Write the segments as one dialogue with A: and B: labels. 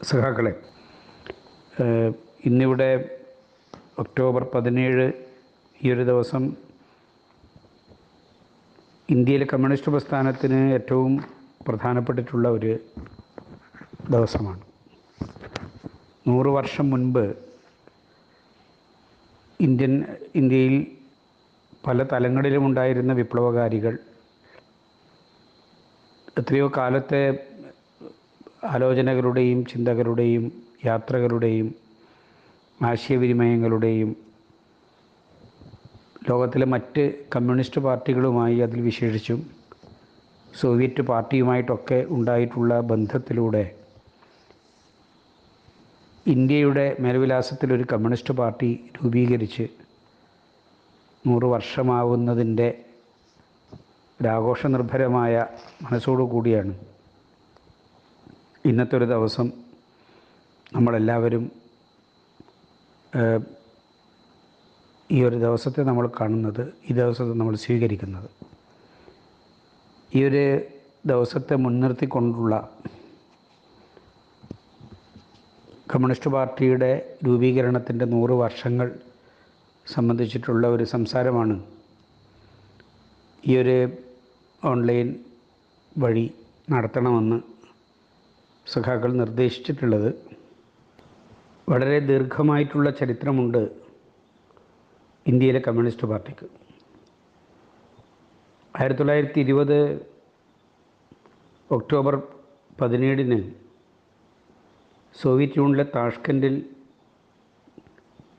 A: സഖാക്കളെ, ഇന്നിവിടെ ഒക്ടോബർ 17 ഈ ഒരു ദിവസം ഇന്ത്യയിലെ കമ്മ്യൂണിസ്റ്റ് പ്രസ്ഥാനത്തിന് ഏറ്റവും പ്രധാനപ്പെട്ടിട്ടുള്ള ഒരു ദിവസമാണ്. 100 വർഷം മുൻപ് ഇന്ത്യയിൽ പല തലങ്ങളിലുമുണ്ടായിരുന്ന വിപ്ലവകാരികൾ എത്രയോ കാലത്തെ ആലോചനകളുടെയും ചിന്തകളുടെയും യാത്രകളുടെയും ആശയവിനിമയങ്ങളുടെയും ലോകത്തിലെ മറ്റ് കമ്മ്യൂണിസ്റ്റ് പാർട്ടികളുമായി, അതിൽ വിശേഷിച്ചും സോവിയറ്റ് പാർട്ടിയുമായിട്ടൊക്കെ ഉണ്ടായിട്ടുള്ള ബന്ധത്തിലൂടെ ഇന്ത്യയുടെ മേൽവിലാസത്തിലൊരു കമ്മ്യൂണിസ്റ്റ് പാർട്ടി രൂപീകരിച്ച് 100 വർഷമാവുന്നതിൻ്റെ ഒരാഘോഷനിർഭരമായ മനസ്സോടുകൂടിയാണ് ഇന്നത്തെ ഒരു ദിവസം നമ്മളെല്ലാവരും ഈ ഒരു ദിവസത്തെ നമ്മൾ കാണുന്നത്, ഈ ദിവസത്തെ നമ്മൾ സ്വീകരിക്കുന്നത്. ഈ ഒരു ദിവസത്തെ മുൻനിർത്തിക്കൊണ്ടുള്ള കമ്മ്യൂണിസ്റ്റ് പാർട്ടിയുടെ രൂപീകരണത്തിൻ്റെ 100 വർഷങ്ങൾ സംബന്ധിച്ചിട്ടുള്ള ഒരു സംസാരമാണ് ഈ ഒരു ഓൺലൈൻ വഴി നടത്തണമെന്ന് സഖാക്കൾ നിർദ്ദേശിച്ചിട്ടുള്ളത്. വളരെ ദീർഘമായിട്ടുള്ള ചരിത്രമുണ്ട് ഇന്ത്യയിലെ കമ്മ്യൂണിസ്റ്റ് പാർട്ടിക്ക്. 1920 ഒക്ടോബർ 17 സോവിയറ്റ് യൂണിയനിലെ താഷ്കൻഡിൽ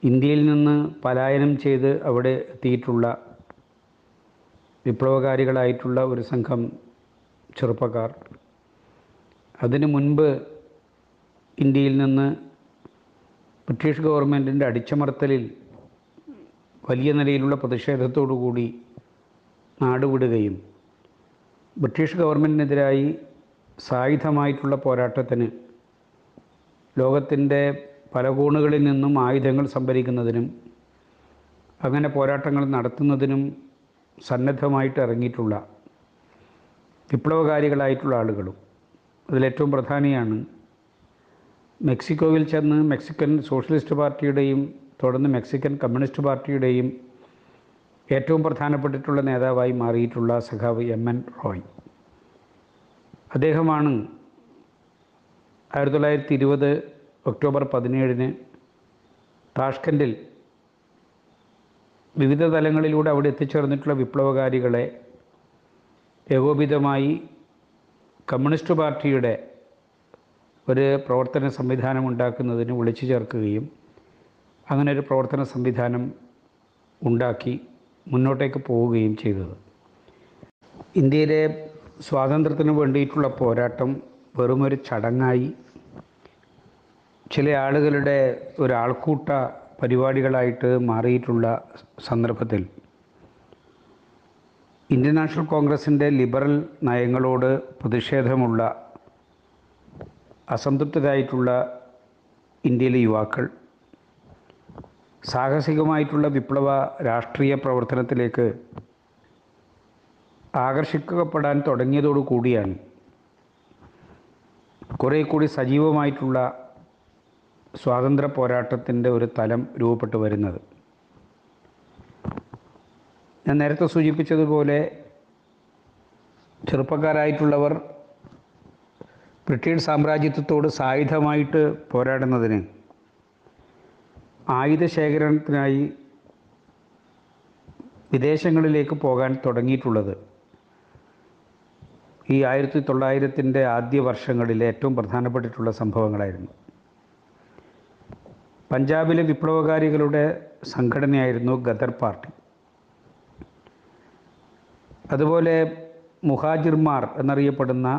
A: ഇന്ത്യയിൽ നിന്ന് പലായനം ചെയ്ത് അവിടെ എത്തിയിട്ടുള്ള വിപ്ലവകാരികളായിട്ടുള്ള ഒരു സംഘം ചെറുപ്പക്കാർ, അതിനു മുൻപ് ഇന്ത്യയിൽ നിന്ന് ബ്രിട്ടീഷ് ഗവൺമെൻറ്റിൻ്റെ അടിച്ചമർത്തലിൽ വലിയ നിലയിലുള്ള പ്രതിഷേധത്തോടു കൂടി നാടുവിടുകയും ബ്രിട്ടീഷ് ഗവൺമെൻറ്റിനെതിരായി സായുധമായിട്ടുള്ള പോരാട്ടത്തിന് ലോകത്തിൻ്റെ പല കോണുകളിൽ നിന്നും ആയുധങ്ങൾ സംഭരിക്കുന്നതിനും അങ്ങനെ പോരാട്ടങ്ങൾ നടത്തുന്നതിനും സന്നദ്ധമായിട്ട് ഇറങ്ങിയിട്ടുള്ള വിപ്ലവകാരികളായിട്ടുള്ള ആളുകളും, അതിലേറ്റവും പ്രധാനിയാണ് മെക്സിക്കോവിൽ ചെന്ന് മെക്സിക്കൻ സോഷ്യലിസ്റ്റ് പാർട്ടിയുടെയും തുടർന്ന് മെക്സിക്കൻ കമ്മ്യൂണിസ്റ്റ് പാർട്ടിയുടെയും ഏറ്റവും പ്രധാനപ്പെട്ടിട്ടുള്ള നേതാവായി മാറിയിട്ടുള്ള സഖാവ് MN റോയ്. അദ്ദേഹമാണ് 1920 ഒക്ടോബർ 17 താഷ്കൻഡിൽ വിവിധ തലങ്ങളിലൂടെ അവിടെ എത്തിച്ചേർന്നിട്ടുള്ള വിപ്ലവകാരികളെ ഏകോപിതമായി കമ്മ്യൂണിസ്റ്റ് പാർട്ടിയുടെ ഒരു പ്രവർത്തന സംവിധാനം ഉണ്ടാക്കുന്നതിന് വിളിച്ചു ചേർക്കുകയും അങ്ങനെ ഒരു പ്രവർത്തന സംവിധാനം ഉണ്ടാക്കി മുന്നോട്ടേക്ക് പോവുകയും ചെയ്തത്. ഇന്ത്യയിലെ സ്വാതന്ത്ര്യത്തിന് വേണ്ടിയിട്ടുള്ള പോരാട്ടം വെറുമൊരു ചടങ്ങായി, ചില ആളുകളുടെ ഒരു ആൾക്കൂട്ട പരിപാടികളായിട്ട് മാറിയിട്ടുള്ള സന്ദർഭത്തിൽ ഇന്ത്യൻ നാഷണൽ കോൺഗ്രസിൻ്റെ ലിബറൽ നയങ്ങളോട് പ്രതിഷേധമുള്ള അസംതൃപ്തരായിട്ടുള്ള ഇന്ത്യയിലെ യുവാക്കൾ സാഹസികമായിട്ടുള്ള വിപ്ലവ രാഷ്ട്രീയ പ്രവർത്തനത്തിലേക്ക് ആകർഷിക്കപ്പെടാൻ തുടങ്ങിയതോടു കൂടിയാണ് കുറേ കൂടി സജീവമായിട്ടുള്ള സ്വാതന്ത്ര്യ പോരാട്ടത്തിൻ്റെ ഒരു തലം രൂപപ്പെട്ടു വരുന്നത്. ഞാൻ നേരത്തെ സൂചിപ്പിച്ചതുപോലെ ചെറുപ്പക്കാരായിട്ടുള്ളവർ ബ്രിട്ടീഷ് സാമ്രാജ്യത്വത്തോട് സായുധമായിട്ട് പോരാടുന്നതിന് ആയുധ ശേഖരണത്തിനായി വിദേശങ്ങളിലേക്ക് പോകാൻ തുടങ്ങിയിട്ടുള്ളത് ഈ 1900 ആദ്യ വർഷങ്ങളിലെ ഏറ്റവും പ്രധാനപ്പെട്ടിട്ടുള്ള സംഭവങ്ങളായിരുന്നു. പഞ്ചാബിലെ വിപ്ലവകാരികളുടെ സംഘടനയായിരുന്നു ഗദർ പാർട്ടി. അതുപോലെ മുഹാജിർമാർ എന്നറിയപ്പെടുന്ന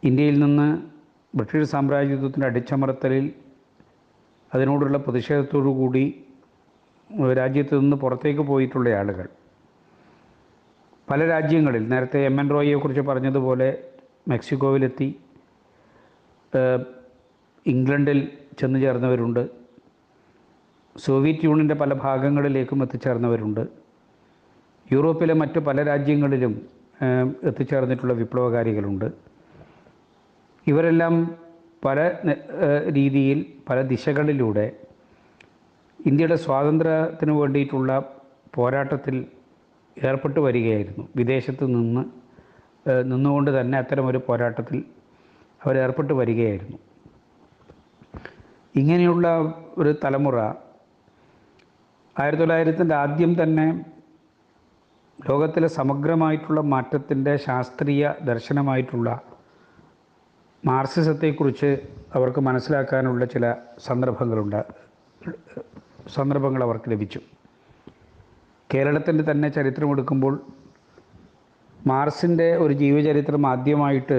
A: ഇന്ത്യയിൽ നിന്ന് ബ്രിട്ടീഷ് സാമ്രാജ്യത്വത്തിൻ്റെ അടിച്ചമർത്തലിൽ അതിനോടുള്ള പ്രതിഷേധത്തോടു കൂടി രാജ്യത്ത് നിന്ന് പുറത്തേക്ക് പോയിട്ടുള്ള ആളുകൾ പല രാജ്യങ്ങളിൽ, നേരത്തെ MN റോയിയെക്കുറിച്ച് പറഞ്ഞതുപോലെ മെക്സിക്കോവിലെത്തി, ഇംഗ്ലണ്ടിൽ ചെന്ന് ചേർന്നവരുണ്ട്, സോവിയറ്റ് യൂണിയൻ്റെ പല ഭാഗങ്ങളിലേക്കും എത്തിച്ചേർന്നവരുണ്ട്, യൂറോപ്പിലെ മറ്റ് പല രാജ്യങ്ങളിലും എത്തിച്ചേർന്നിട്ടുള്ള വിപ്ലവകാരികളുണ്ട്. ഇവരെല്ലാം പല രീതിയിൽ പല ദിശകളിലൂടെ ഇന്ത്യയുടെ സ്വാതന്ത്ര്യത്തിന് വേണ്ടിയിട്ടുള്ള പോരാട്ടത്തിൽ ഏർപ്പെട്ടു വരികയായിരുന്നു. വിദേശത്ത് നിന്നുകൊണ്ട് തന്നെ അത്തരമൊരു പോരാട്ടത്തിൽ അവരേർപ്പെട്ടു വരികയായിരുന്നു. ഇങ്ങനെയുള്ള ഒരു തലമുറ 1900-ൻ്റെ ആദ്യം തന്നെ ലോകത്തിലെ സമഗ്രമായിട്ടുള്ള മാറ്റത്തിൻ്റെ ശാസ്ത്രീയ ദർശനമായിട്ടുള്ള മാർക്സിസത്തെക്കുറിച്ച് അവർക്ക് മനസ്സിലാക്കാനുള്ള ചില സന്ദർഭങ്ങൾ അവർക്ക് ലഭിച്ചു. കേരളത്തിൻ്റെ തന്നെ ചരിത്രമെടുക്കുമ്പോൾ മാർക്സിൻ്റെ ഒരു ജീവചരിത്രം ആദ്യമായിട്ട്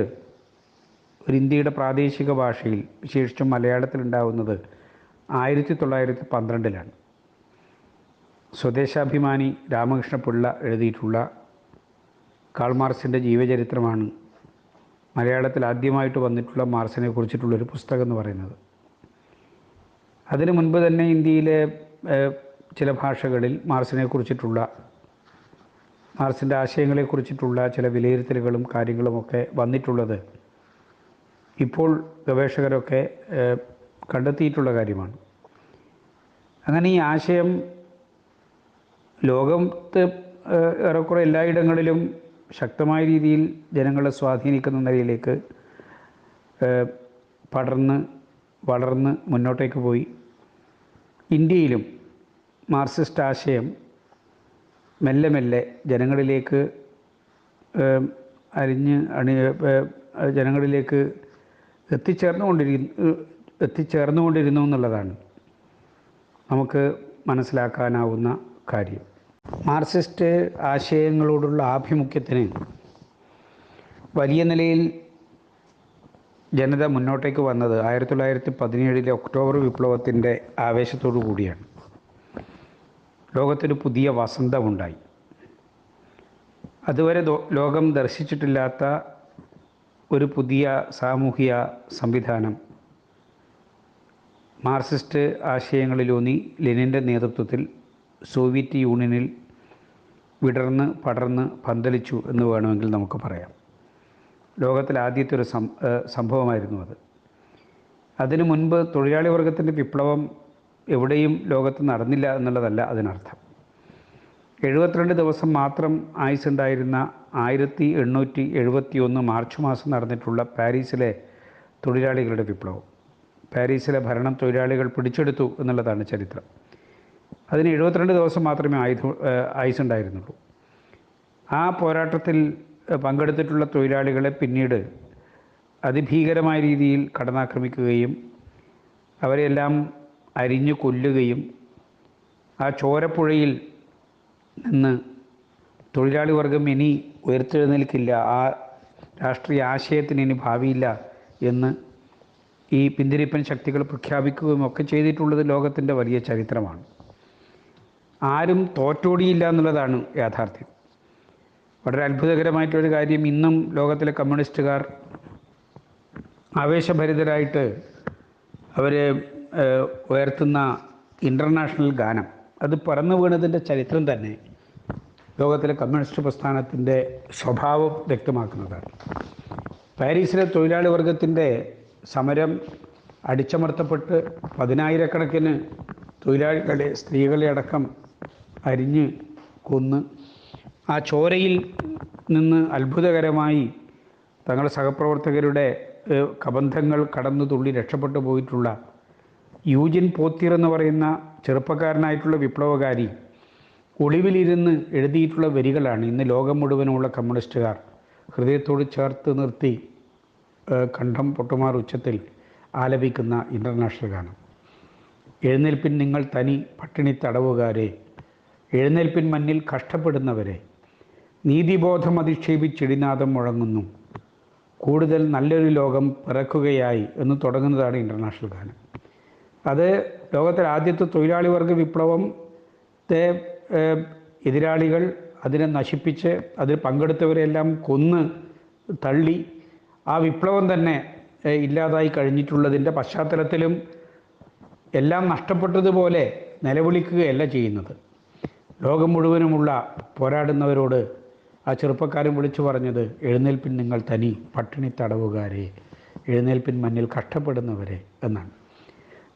A: ഒരു ഇന്ത്യയുടെ പ്രാദേശിക ഭാഷയിൽ, വിശേഷിച്ചും മലയാളത്തിലുണ്ടാവുന്നത് 1912-ലാണ്. സ്വദേശാഭിമാനി രാമകൃഷ്ണപിള്ള എഴുതിയിട്ടുള്ള കാൾ മാർക്സിൻ്റെ ജീവചരിത്രമാണ് മലയാളത്തിൽ ആദ്യമായിട്ട് വന്നിട്ടുള്ള മാർക്സിനെ കുറിച്ചിട്ടുള്ളൊരു പുസ്തകം എന്ന് പറയുന്നത്. അതിനു മുൻപ് തന്നെ ഇന്ത്യയിലെ ചില ഭാഷകളിൽ മാർക്സിനെ കുറിച്ചിട്ടുള്ള, മാർക്സിൻ്റെ ആശയങ്ങളെക്കുറിച്ചിട്ടുള്ള ചില വിലയിരുത്തലുകളും കാര്യങ്ങളുമൊക്കെ വന്നിട്ടുള്ളത് ഇപ്പോൾ ഗവേഷകരൊക്കെ കണ്ടെത്തിയിട്ടുള്ള കാര്യമാണ്. അങ്ങനെ ഈ ആശയം ലോകത്ത് ഏറെക്കുറെ എല്ലായിടങ്ങളിലും ശക്തമായ രീതിയിൽ ജനങ്ങളെ സ്വാധീനിക്കുന്ന നിലയിലേക്ക് വളർന്ന് മുന്നോട്ടേക്ക് പോയി. ഇന്ത്യയിലും മാർക്സിസ്റ്റ് ആശയം മെല്ലെ മെല്ലെ ജനങ്ങളിലേക്ക് ജനങ്ങളിലേക്ക് എത്തിച്ചേർന്നുകൊണ്ടിരുന്നു എന്നുള്ളതാണ് നമുക്ക് മനസ്സിലാക്കാനാവുന്ന കാര്യം. മാർക്സിസ്റ്റ് ആശയങ്ങളോടുള്ള ആഭിമുഖ്യത്തിന് വലിയ നിലയിൽ ജനത മുന്നോട്ടേക്ക് വന്നത് 1917 ഒക്ടോബർ വിപ്ലവത്തിൻ്റെ ആവേശത്തോടു കൂടിയാണ്. ലോകത്തൊരു പുതിയ വസന്തമുണ്ടായി. അതുവരെ ലോകം ദർശിച്ചിട്ടില്ലാത്ത ഒരു പുതിയ സാമൂഹിക സംവിധാനം മാർക്സിസ്റ്റ് ആശയങ്ങളിലൂന്നി ലെനിൻ്റെ നേതൃത്വത്തിൽ സോവിയറ്റ് യൂണിയനിൽ പടർന്ന് പന്തലിച്ചു എന്ന് വേണമെങ്കിൽ നമുക്ക് പറയാം. ലോകത്തിലെ ആദ്യത്തെ ഒരു സംഭവമായിരുന്നു അത്. അതിനു മുൻപ് തൊഴിലാളി വർഗത്തിൻ്റെ വിപ്ലവം എവിടെയും ലോകത്ത് നടന്നില്ല എന്നുള്ളതല്ല അതിനർത്ഥം. 72 ദിവസം മാത്രം ആയുസ്സുണ്ടായിരുന്ന 1871 മാർച്ച് മാസം നടന്നിട്ടുള്ള പാരീസിലെ തൊഴിലാളികളുടെ വിപ്ലവം, പാരീസിലെ ഭരണം തൊഴിലാളികൾ പിടിച്ചെടുത്തു എന്നുള്ളതാണ് ചരിത്രം. അതിന് 72 ദിവസം മാത്രമേ ആയുസ്സുണ്ടായിരുന്നുള്ളൂ. ആ പോരാട്ടത്തിൽ പങ്കെടുത്തിട്ടുള്ള തൊഴിലാളികളെ പിന്നീട് അതിഭീകരമായ രീതിയിൽ കടന്നാക്രമിക്കുകയും അവരെല്ലാം അരിഞ്ഞു കൊല്ലുകയും ആ ചോരപ്പുഴയിൽ നിന്ന് തൊഴിലാളി വർഗം ഇനി ഉയർത്തെഴുന്നേൽക്കില്ല, ആ രാഷ്ട്രീയ ആശയത്തിന് ഇനി ഭാവിയില്ല എന്ന് ഈ പിന്തിരിപ്പൻ ശക്തികൾ പ്രഖ്യാപിക്കുകയും ഒക്കെ ചെയ്തിട്ടുള്ളത് ലോകത്തിൻ്റെ വലിയ ചരിത്രമാണ്. ആരും തോറ്റോടിയില്ല എന്നുള്ളതാണ് യാഥാർത്ഥ്യം. വളരെ അത്ഭുതകരമായിട്ടൊരു കാര്യം, ഇന്നും ലോകത്തിലെ കമ്മ്യൂണിസ്റ്റുകാർ ആവേശഭരിതരായിട്ട് അവർ ഉയർത്തുന്ന ഇൻ്റർനാഷണൽ ഗാനം, അത് പറന്നു വീണതിൻ്റെ ചരിത്രം തന്നെ ലോകത്തിലെ കമ്മ്യൂണിസ്റ്റ് പ്രസ്ഥാനത്തിൻ്റെ സ്വഭാവം വ്യക്തമാക്കുന്നതാണ്. പാരീസിലെ തൊഴിലാളി വർഗത്തിൻ്റെ സമരം അടിച്ചമർത്തപ്പെട്ട് 10,000-കണക്കിന് തൊഴിലാളികളെ, സ്ത്രീകളെ അടക്കം അരിഞ്ഞ് കൊന്ന് ആ ചോരയിൽ നിന്ന് അത്ഭുതകരമായി തങ്ങളുടെ സഹപ്രവർത്തകരുടെ കബന്ധങ്ങൾ കടന്നു തുള്ളി രക്ഷപ്പെട്ടു പോയിട്ടുള്ള യൂജിൻ പോത്തിർ എന്ന് പറയുന്ന ചെറുപ്പക്കാരനായിട്ടുള്ള വിപ്ലവകാരി ഒളിവിലിരുന്ന് എഴുതിയിട്ടുള്ള വരികളാണ് ഇന്ന് ലോകം മുഴുവനുമുള്ള കമ്മ്യൂണിസ്റ്റുകാർ ഹൃദയത്തോട് ചേർത്ത് നിർത്തി കണ്ഠം പൊട്ടുമാർ ഉച്ചത്തിൽ ആലപിക്കുന്ന ഇൻ്റർനാഷണൽ ഗാനം. എഴുന്നേൽപ്പിൻ നിങ്ങൾ തനി പട്ടിണി തടവുകാരെ, എഴുന്നേൽപ്പിൻ മഞ്ഞിൽ കഷ്ടപ്പെടുന്നവരെ, നീതിബോധം അധിക്ഷേപിച്ചിടിനാദം മുഴങ്ങുന്നു, കൂടുതൽ നല്ലൊരു ലോകം പിറക്കുകയായി എന്ന് തുടങ്ങുന്നതാണ് ഇൻ്റർനാഷണൽ ഗാനം. അത് ലോകത്തിലെ ആദ്യത്തെ തൊഴിലാളി വർഗ വിപ്ലവത്തെ എതിരാളികൾ അതിനെ നശിപ്പിച്ച് അതിൽ പങ്കെടുത്തവരെല്ലാം കൊന്ന് തള്ളി ആ വിപ്ലവം തന്നെ ഇല്ലാതായി കഴിഞ്ഞിട്ടുള്ളതിൻ്റെ പശ്ചാത്തലത്തിലും എല്ലാം നഷ്ടപ്പെട്ടതുപോലെ നിലവിളിക്കുകയല്ല ചെയ്യുന്നത്. ലോകം മുഴുവനുമുള്ള പോരാടുന്നവരോട് ആ ചെറുപ്പക്കാരൻ വിളിച്ചു പറഞ്ഞത്, എഴുന്നേൽപ്പിൻ നിങ്ങൾ തനി പട്ടിണി തടവുകാരെ, എഴുന്നേൽപ്പിൻ മഞ്ഞിൽ കഷ്ടപ്പെടുന്നവരെ എന്നാണ്.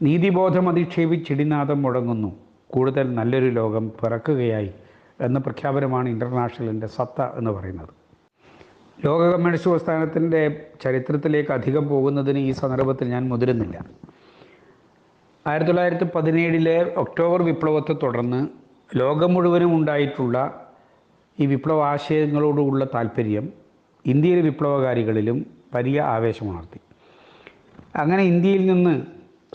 A: നീതിബോധം അധിക്ഷേപിച്ചിടിനാദം മുടങ്ങുന്നു, കൂടുതൽ നല്ലൊരു ലോകം പിറക്കുകയായി എന്ന പ്രഖ്യാപനമാണ് ഇൻ്റർനാഷണലിൻ്റെ സത്ത എന്ന് പറയുന്നത്. ലോക കമ്മ്യൂണിസ്റ്റ് പ്രസ്ഥാനത്തിൻ്റെ ചരിത്രത്തിലേക്ക് അധികം പോകുന്നതിന് ഈ സന്ദർഭത്തിൽ ഞാൻ മുതിരുന്നില്ല. 1917 ഒക്ടോബർ വിപ്ലവത്തെ തുടർന്ന് ലോകം മുഴുവനും ഉണ്ടായിട്ടുള്ള ഈ വിപ്ലവ ആശയങ്ങളോടുള്ള താല്പര്യം ഇന്ത്യയിലെ വിപ്ലവകാരികളിലും വലിയ ആവേശമുണർത്തി. അങ്ങനെ ഇന്ത്യയിൽ നിന്ന്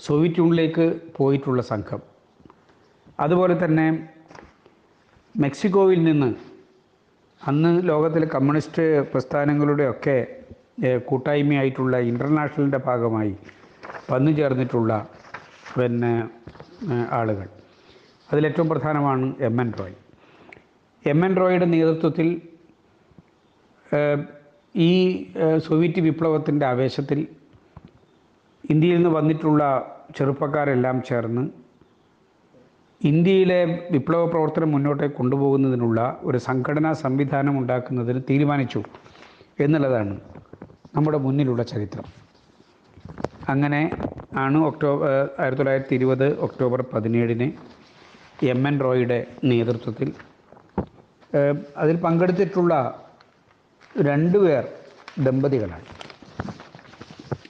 A: സോവിയറ്റ് യൂണിയനിലേക്ക് പോയിട്ടുള്ള സംഘം, അതുപോലെ തന്നെ മെക്സിക്കോയിൽ നിന്ന് അന്ന് ലോകത്തിലെ കമ്മ്യൂണിസ്റ്റ് പ്രസ്ഥാനങ്ങളുടെയൊക്കെ കൂട്ടായ്മയായിട്ടുള്ള ഇൻ്റർനാഷണലിൻ്റെ ഭാഗമായി വന്നു ചേർന്നിട്ടുള്ള ആളുകൾ, അതിലേറ്റവും പ്രധാനമാണ് എം.എൻ. റോയ്. എം.എൻ. റോയിയുടെ നേതൃത്വത്തിൽ ഈ സോവിയറ്റ് വിപ്ലവത്തിൻ്റെ ആവേശത്തിൽ ഇന്ത്യയിൽ നിന്ന് വന്നിട്ടുള്ള ചെറുപ്പക്കാരെല്ലാം ചേർന്ന് ഇന്ത്യയിലെ വിപ്ലവ പ്രവർത്തനം മുന്നോട്ടേക്ക് കൊണ്ടുപോകുന്നതിനുള്ള ഒരു സംഘടനാ സംവിധാനം ഉണ്ടാക്കുന്നതിന് തീരുമാനിച്ചു എന്നുള്ളതാണ് നമ്മുടെ മുന്നിലുള്ള ചരിത്രം. അങ്ങനെ ആണ് 1920 ഒക്ടോബർ 17 എം.എൻ. റോയിയുടെ നേതൃത്വത്തിൽ അതിൽ പങ്കെടുത്തിട്ടുള്ള 2 പേർ ദമ്പതികളാണ്.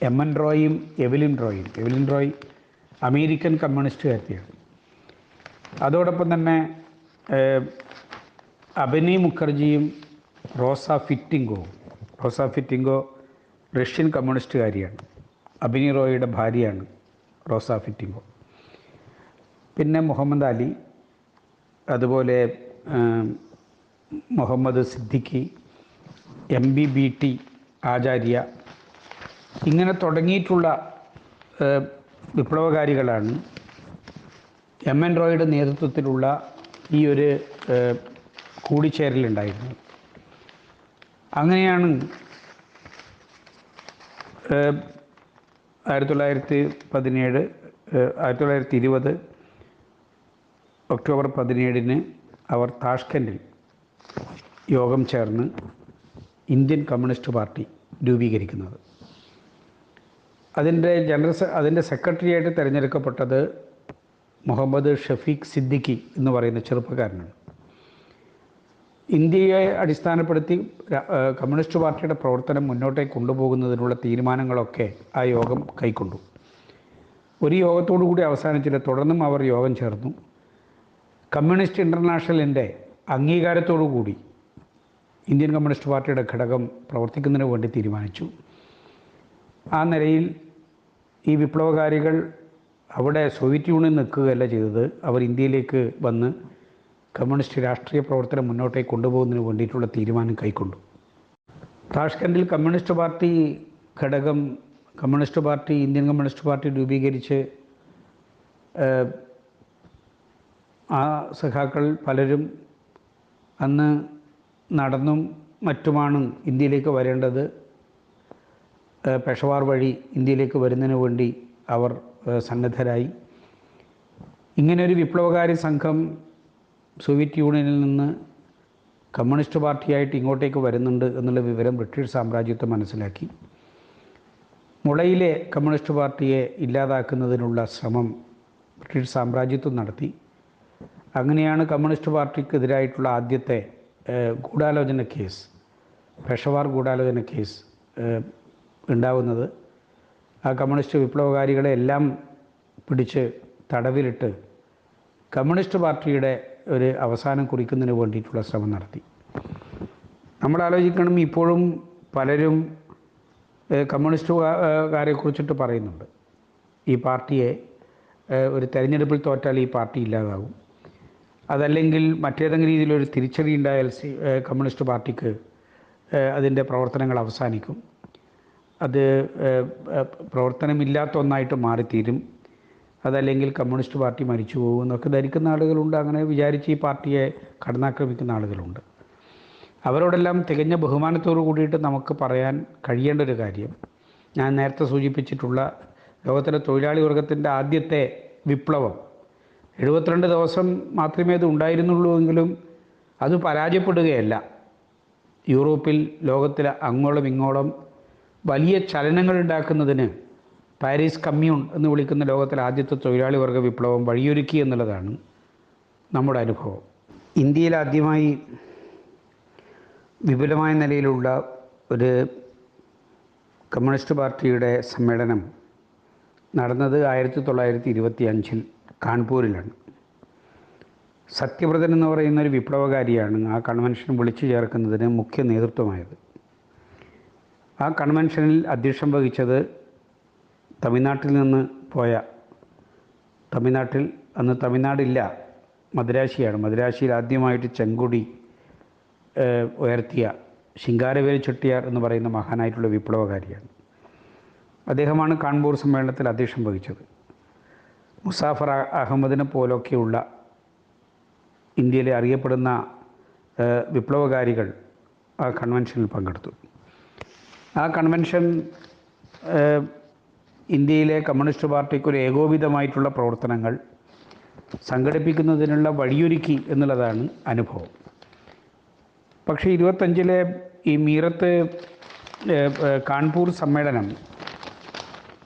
A: എം.എൻ. റോയും എവലിൻ റോയും. എവലിൻ റോയ് അമേരിക്കൻ കമ്മ്യൂണിസ്റ്റുകാരിയാണ്. അതോടൊപ്പം തന്നെ അബനി മുഖർജിയും റോസ ഫിറ്റിംഗോ റഷ്യൻ കമ്മ്യൂണിസ്റ്റുകാരിയാണ്. അബനി റോയിയുടെ ഭാര്യയാണ് റോസ ഫിറ്റിംഗോ. പിന്നെ മുഹമ്മദ് അലി, അതുപോലെ മുഹമ്മദ് സിദ്ദിഖി, MBBT ആചാര്യ, ഇങ്ങനെ തുടങ്ങിയിട്ടുള്ള വിപ്ലവകാരികളാണ് എം.എൻ. റോയിയുടെ നേതൃത്വത്തിലുള്ള ഈ ഒരു കൂടിച്ചേരലുണ്ടായിരുന്നത്. അങ്ങനെയാണ് 1920 ഒക്ടോബർ 17 അവർ താഷ്കൻഡിൽ യോഗം ചേർന്ന് ഇന്ത്യൻ കമ്മ്യൂണിസ്റ്റ് പാർട്ടി രൂപീകരിക്കുന്നത്. അതിൻ്റെ സെക്രട്ടറിയായിട്ട് തിരഞ്ഞെടുക്കപ്പെട്ടത് മുഹമ്മദ് ഷഫീഖ് സിദ്ദിഖി എന്ന് പറയുന്ന ചെറുപ്പക്കാരനാണ്. ഇന്ത്യയെ അടിസ്ഥാനപ്പെടുത്തി കമ്മ്യൂണിസ്റ്റ് പാർട്ടിയുടെ പ്രവർത്തനം മുന്നോട്ടേക്ക് കൊണ്ടുപോകുന്നതിനുള്ള തീരുമാനങ്ങളൊക്കെ ആ യോഗം കൈക്കൊണ്ടു. ഒരു യോഗത്തോടു കൂടി അവസാനിച്ചില്ല, തുടർന്നും അവർ യോഗം ചേർന്നു. കമ്മ്യൂണിസ്റ്റ് ഇൻ്റർനാഷണലിൻ്റെ അംഗീകാരത്തോടു കൂടി ഇന്ത്യൻ കമ്മ്യൂണിസ്റ്റ് പാർട്ടിയുടെ ഘടകം പ്രവർത്തിക്കുന്നതിന് വേണ്ടി തീരുമാനിച്ചു. ആ നിലയിൽ ഈ വിപ്ലവകാരികൾ അവിടെ സോവിയറ്റ് യൂണിയൻ നിൽക്കുകയല്ല ചെയ്തത്, അവർ ഇന്ത്യയിലേക്ക് വന്ന് കമ്മ്യൂണിസ്റ്റ് രാഷ്ട്രീയ പ്രവർത്തനം മുന്നോട്ടേക്ക് കൊണ്ടുപോകുന്നതിന് വേണ്ടിയിട്ടുള്ള തീരുമാനം കൈക്കൊണ്ടു. താഷ്കൻഡിൽ കമ്മ്യൂണിസ്റ്റ് പാർട്ടി ഘടകം, ഇന്ത്യൻ കമ്മ്യൂണിസ്റ്റ് പാർട്ടി രൂപീകരിച്ച് ആ സഖാക്കൾ പലരും അന്ന് നടന്നും മറ്റുമാണ് ഇന്ത്യയിലേക്ക് വരേണ്ടത്. പെഷവാർ വഴി ഇന്ത്യയിലേക്ക് വരുന്നതിന് വേണ്ടി അവർ സന്നദ്ധരായി. ഇങ്ങനെയൊരു വിപ്ലവകാരി സംഘം സോവിയറ്റ് യൂണിയനിൽ നിന്ന് കമ്മ്യൂണിസ്റ്റ് പാർട്ടിയായിട്ട് ഇങ്ങോട്ടേക്ക് വരുന്നുണ്ട് എന്നുള്ള വിവരം ബ്രിട്ടീഷ് സാമ്രാജ്യത്വം മനസ്സിലാക്കി. മുളയിലെ കമ്മ്യൂണിസ്റ്റ് പാർട്ടിയെ ഇല്ലാതാക്കുന്നതിനുള്ള ശ്രമം ബ്രിട്ടീഷ് സാമ്രാജ്യത്വം നടത്തി. അങ്ങനെയാണ് കമ്മ്യൂണിസ്റ്റ് പാർട്ടിക്കെതിരായിട്ടുള്ള ആദ്യത്തെ ഗൂഢാലോചന കേസ്, പെഷവാർ ഗൂഢാലോചന കേസ് ഉണ്ടാവുന്നത്. ആ കമ്മ്യൂണിസ്റ്റ് വിപ്ലവകാരികളെ എല്ലാം പിടിച്ച് തടവിലിട്ട് കമ്മ്യൂണിസ്റ്റ് പാർട്ടിയുടെ ഒരു അവസാനം കുറിക്കുന്നതിന് വേണ്ടിയിട്ടുള്ള ശ്രമം നടത്തി. നമ്മൾ ആലോചിക്കണം, ഇപ്പോഴും പലരും കമ്മ്യൂണിസ്റ്റുകാരെക്കുറിച്ചിട്ട് പറയുന്നുണ്ട്. ഈ പാർട്ടിയെ ഒരു തെരഞ്ഞെടുപ്പിൽ തോറ്റാൽ ഈ പാർട്ടി ഇല്ലാതാകും, അതല്ലെങ്കിൽ മറ്റേതെങ്കിലും രീതിയിലൊരു തിരിച്ചടി ഉണ്ടായാൽ കമ്മ്യൂണിസ്റ്റ് പാർട്ടിക്ക് അതിൻ്റെ പ്രവർത്തനങ്ങൾ അവസാനിക്കും, അത് പ്രവർത്തനമില്ലാത്ത ഒന്നായിട്ട് മാറിത്തീരും, അതല്ലെങ്കിൽ കമ്മ്യൂണിസ്റ്റ് പാർട്ടി മരിച്ചു പോകും എന്നൊക്കെ ധരിക്കുന്ന ആളുകളുണ്ട്. അങ്ങനെ വിചാരിച്ച് ഈ പാർട്ടിയെ കടന്നാക്രമിക്കുന്ന ആളുകളുണ്ട്. അവരോടെല്ലാം തികഞ്ഞ ബഹുമാനത്തോടു കൂടിയിട്ട് നമുക്ക് പറയാൻ കഴിയേണ്ട ഒരു കാര്യം, ഞാൻ നേരത്തെ സൂചിപ്പിച്ചിട്ടുള്ള ലോകത്തിലെ തൊഴിലാളി വർഗത്തിൻ്റെ ആദ്യത്തെ വിപ്ലവം 72 ദിവസം മാത്രമേ അത് ഉണ്ടായിരുന്നുള്ളൂ എങ്കിലും അത് പരാജയപ്പെടുകയല്ല. യൂറോപ്പിൽ, ലോകത്തിലെ അങ്ങോളം ഇങ്ങോളം വലിയ ചലനങ്ങൾ ഉണ്ടാക്കുന്നതിന് പാരീസ് കമ്മ്യൂൺ എന്ന് വിളിക്കുന്ന ലോകത്തിലെ ആദ്യത്തെ തൊഴിലാളി വർഗ വിപ്ലവം വഴിയൊരുക്കി എന്നുള്ളതാണ് നമ്മുടെ അനുഭവം. ഇന്ത്യയിൽ ആദ്യമായി വിപുലമായ നിലയിലുള്ള ഒരു കമ്മ്യൂണിസ്റ്റ് പാർട്ടിയുടെ സമ്മേളനം നടന്നത് 1925 കാൺപൂരിലാണ്. സത്യവ്രതൻ എന്ന് പറയുന്ന ഒരു വിപ്ലവകാരിയാണ് ആ കൺവെൻഷൻ വിളിച്ചു ചേർക്കുന്നതിന് മുഖ്യ നേതൃത്വമായത്. ആ കൺവെൻഷനിൽ അധ്യക്ഷം വഹിച്ചത് തമിഴ്നാട്ടിൽ നിന്ന് പോയ, തമിഴ്നാട്ടിൽ അന്ന് തമിഴ്നാടില്ല, മദ്രാശിയാണ്. മദ്രാശിയിൽ ആദ്യമായിട്ട് ചെങ്കൊടി ഉയർത്തിയ ശിങ്കാരവേലു ചെട്ടിയാർ എന്ന് പറയുന്ന മഹാനായിട്ടുള്ള വിപ്ലവകാരിയാണ്. അദ്ദേഹമാണ് കാൺപൂർ സമ്മേളനത്തിൽ അധ്യക്ഷം വഹിച്ചത്. മുസാഫർ അഹമ്മദിനെ പോലൊക്കെയുള്ള ഇന്ത്യയിലെ അറിയപ്പെടുന്ന വിപ്ലവകാരികൾ ആ കൺവെൻഷനിൽ പങ്കെടുത്തു. ആ കൺവെൻഷൻ ഇന്ത്യയിലെ കമ്മ്യൂണിസ്റ്റ് പാർട്ടിക്കൊരു ഏകോപിതമായിട്ടുള്ള പ്രവർത്തനങ്ങൾ സംഘടിപ്പിക്കുന്നതിനുള്ള വഴിയൊരുക്കി എന്നുള്ളതാണ് അനുഭവം. പക്ഷേ 25 ഈ മീറത്ത് കാൺപൂർ സമ്മേളനം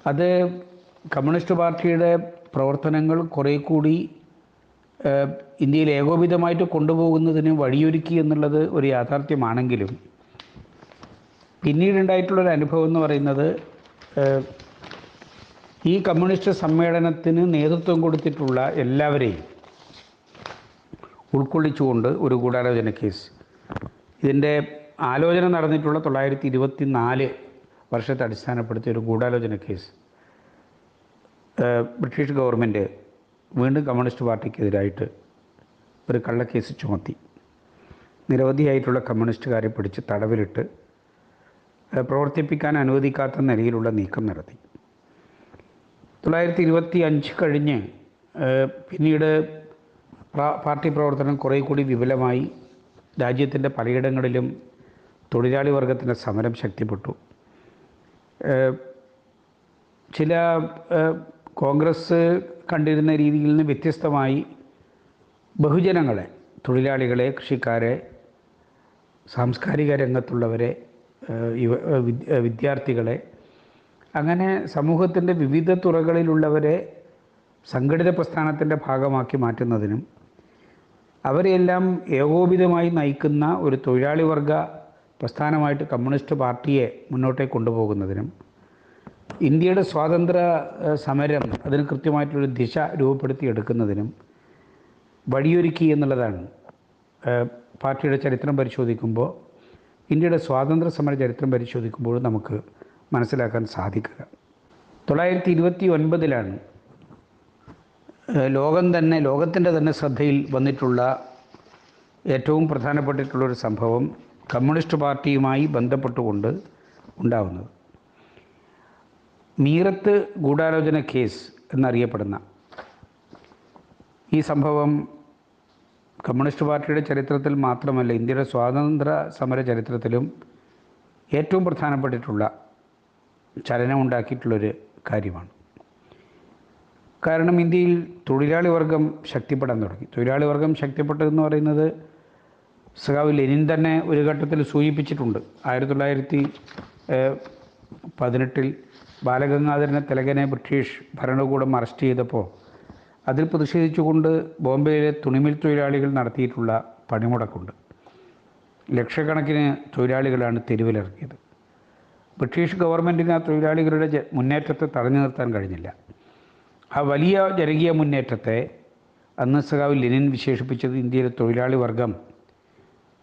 A: അത് കമ്മ്യൂണിസ്റ്റ് പാർട്ടിയുടെ പ്രവർത്തനങ്ങൾ കുറേ കൂടി ഇന്ത്യയിൽ ഏകോപിതമായിട്ട് കൊണ്ടുപോകുന്നതിന് വഴിയൊരുക്കി എന്നുള്ളത് ഒരു യാഥാർത്ഥ്യമാണെങ്കിലും പിന്നീടുണ്ടായിട്ടുള്ളൊരു അനുഭവം എന്ന് പറയുന്നത് ഈ കമ്മ്യൂണിസ്റ്റ് സമ്മേളനത്തിന് നേതൃത്വം കൊടുത്തിട്ടുള്ള എല്ലാവരെയും ഉൾക്കൊള്ളിച്ചുകൊണ്ട് ഒരു ഗൂഢാലോചന കേസ്, ഇതിൻ്റെ ആലോചന നടന്നിട്ടുള്ള 1924 വർഷത്തെ അടിസ്ഥാനപ്പെടുത്തിയ ഒരു ഗൂഢാലോചന കേസ് ബ്രിട്ടീഷ് ഗവൺമെൻറ് വീണ്ടും കമ്മ്യൂണിസ്റ്റ് പാർട്ടിക്കെതിരായിട്ട് ഒരു കള്ളക്കേസ് ചുമത്തി. നിരവധിയായിട്ടുള്ള കമ്മ്യൂണിസ്റ്റുകാരെ പിടിച്ച് തടവിലിട്ട് പ്രവർത്തിപ്പിക്കാൻ അനുവദിക്കാത്ത നിലയിലുള്ള നീക്കം നടത്തി. 1925 കഴിഞ്ഞ് പിന്നീട് പാർട്ടി പ്രവർത്തനം കുറേ കൂടി വിപുലമായി. രാജ്യത്തിൻ്റെ പലയിടങ്ങളിലും തൊഴിലാളി വർഗത്തിൻ്റെ സമരം ശക്തിപ്പെട്ടു. ചില കോൺഗ്രസ് കണ്ടിരുന്ന രീതിയിൽ നിന്ന് വ്യത്യസ്തമായി ബഹുജനങ്ങളെ, തൊഴിലാളികളെ, കൃഷിക്കാരെ, സാംസ്കാരിക രംഗത്തുള്ളവരെ, വിദ്യാർത്ഥികളെ, അങ്ങനെ സമൂഹത്തിൻ്റെ വിവിധ തുറകളിലുള്ളവരെ സംഘടിത പ്രസ്ഥാനത്തിൻ്റെ ഭാഗമാക്കി മാറ്റുന്നതിനും അവരെല്ലാം ഏകോപിതമായി നയിക്കുന്ന ഒരു തൊഴിലാളി വർഗ പ്രസ്ഥാനമായിട്ട് കമ്മ്യൂണിസ്റ്റ് പാർട്ടിയെ മുന്നോട്ടേക്ക് കൊണ്ടുപോകുന്നതിനും ഇന്ത്യയുടെ സ്വാതന്ത്ര്യ സമരം അതിന് കൃത്യമായിട്ടുള്ളൊരു ദിശ രൂപപ്പെടുത്തിയെടുക്കുന്നതിനും വഴിയൊരുക്കി എന്നുള്ളതാണ് പാർട്ടിയുടെ ചരിത്രം പരിശോധിക്കുമ്പോൾ, ഇന്ത്യയുടെ സ്വാതന്ത്ര്യ സമര ചരിത്രം പരിശോധിക്കുമ്പോൾ നമുക്ക് മനസ്സിലാക്കാൻ സാധിക്കുക. 1929 ലോകത്തിൻ്റെ തന്നെ ശ്രദ്ധയിൽ വന്നിട്ടുള്ള ഏറ്റവും പ്രധാനപ്പെട്ടിട്ടുള്ളൊരു സംഭവം കമ്മ്യൂണിസ്റ്റ് പാർട്ടിയുമായി ബന്ധപ്പെട്ടുകൊണ്ട് ഉണ്ടാവുന്നത്. മീറത്ത് ഗൂഢാലോചന കേസ് എന്നറിയപ്പെടുന്ന ഈ സംഭവം കമ്മ്യൂണിസ്റ്റ് പാർട്ടിയുടെ ചരിത്രത്തിൽ മാത്രമല്ല, ഇന്ത്യയുടെ സ്വാതന്ത്ര്യ സമര ചരിത്രത്തിലും ഏറ്റവും പ്രധാനപ്പെട്ടിട്ടുള്ള ചലനമുണ്ടാക്കിയിട്ടുള്ളൊരു കാര്യമാണ്. കാരണം ഇന്ത്യയിൽ തൊഴിലാളി വർഗം ശക്തിപ്പെടാൻ തുടങ്ങി. തൊഴിലാളി വർഗം ശക്തിപ്പെട്ടതെന്ന് പറയുന്നത് സഖാവ് ലെനിൻ തന്നെ ഒരു ഘട്ടത്തിൽ സൂചിപ്പിച്ചിട്ടുണ്ട്. 1918 ബാലഗംഗാധര തിലകനെ ബ്രിട്ടീഷ് ഭരണകൂടം അറസ്റ്റ് ചെയ്തപ്പോൾ അതിൽ പ്രതിഷേധിച്ചുകൊണ്ട് ബോംബെയിലെ തുണിമിൽ തൊഴിലാളികൾ നടത്തിയിട്ടുള്ള പണിമുടക്കുണ്ട്. ലക്ഷക്കണക്കിന് തൊഴിലാളികളാണ് തെരുവിലിറക്കിയത്. ബ്രിട്ടീഷ് ഗവൺമെൻറ്റിന് ആ തൊഴിലാളികളുടെ മുന്നേറ്റത്തെ തടഞ്ഞു നിർത്താൻ കഴിഞ്ഞില്ല. ആ വലിയ ജനകീയ മുന്നേറ്റത്തെ അന്ന് സഖാവ് ലെനിൻ വിശേഷിപ്പിച്ചത് ഇന്ത്യയിലെ തൊഴിലാളി വർഗം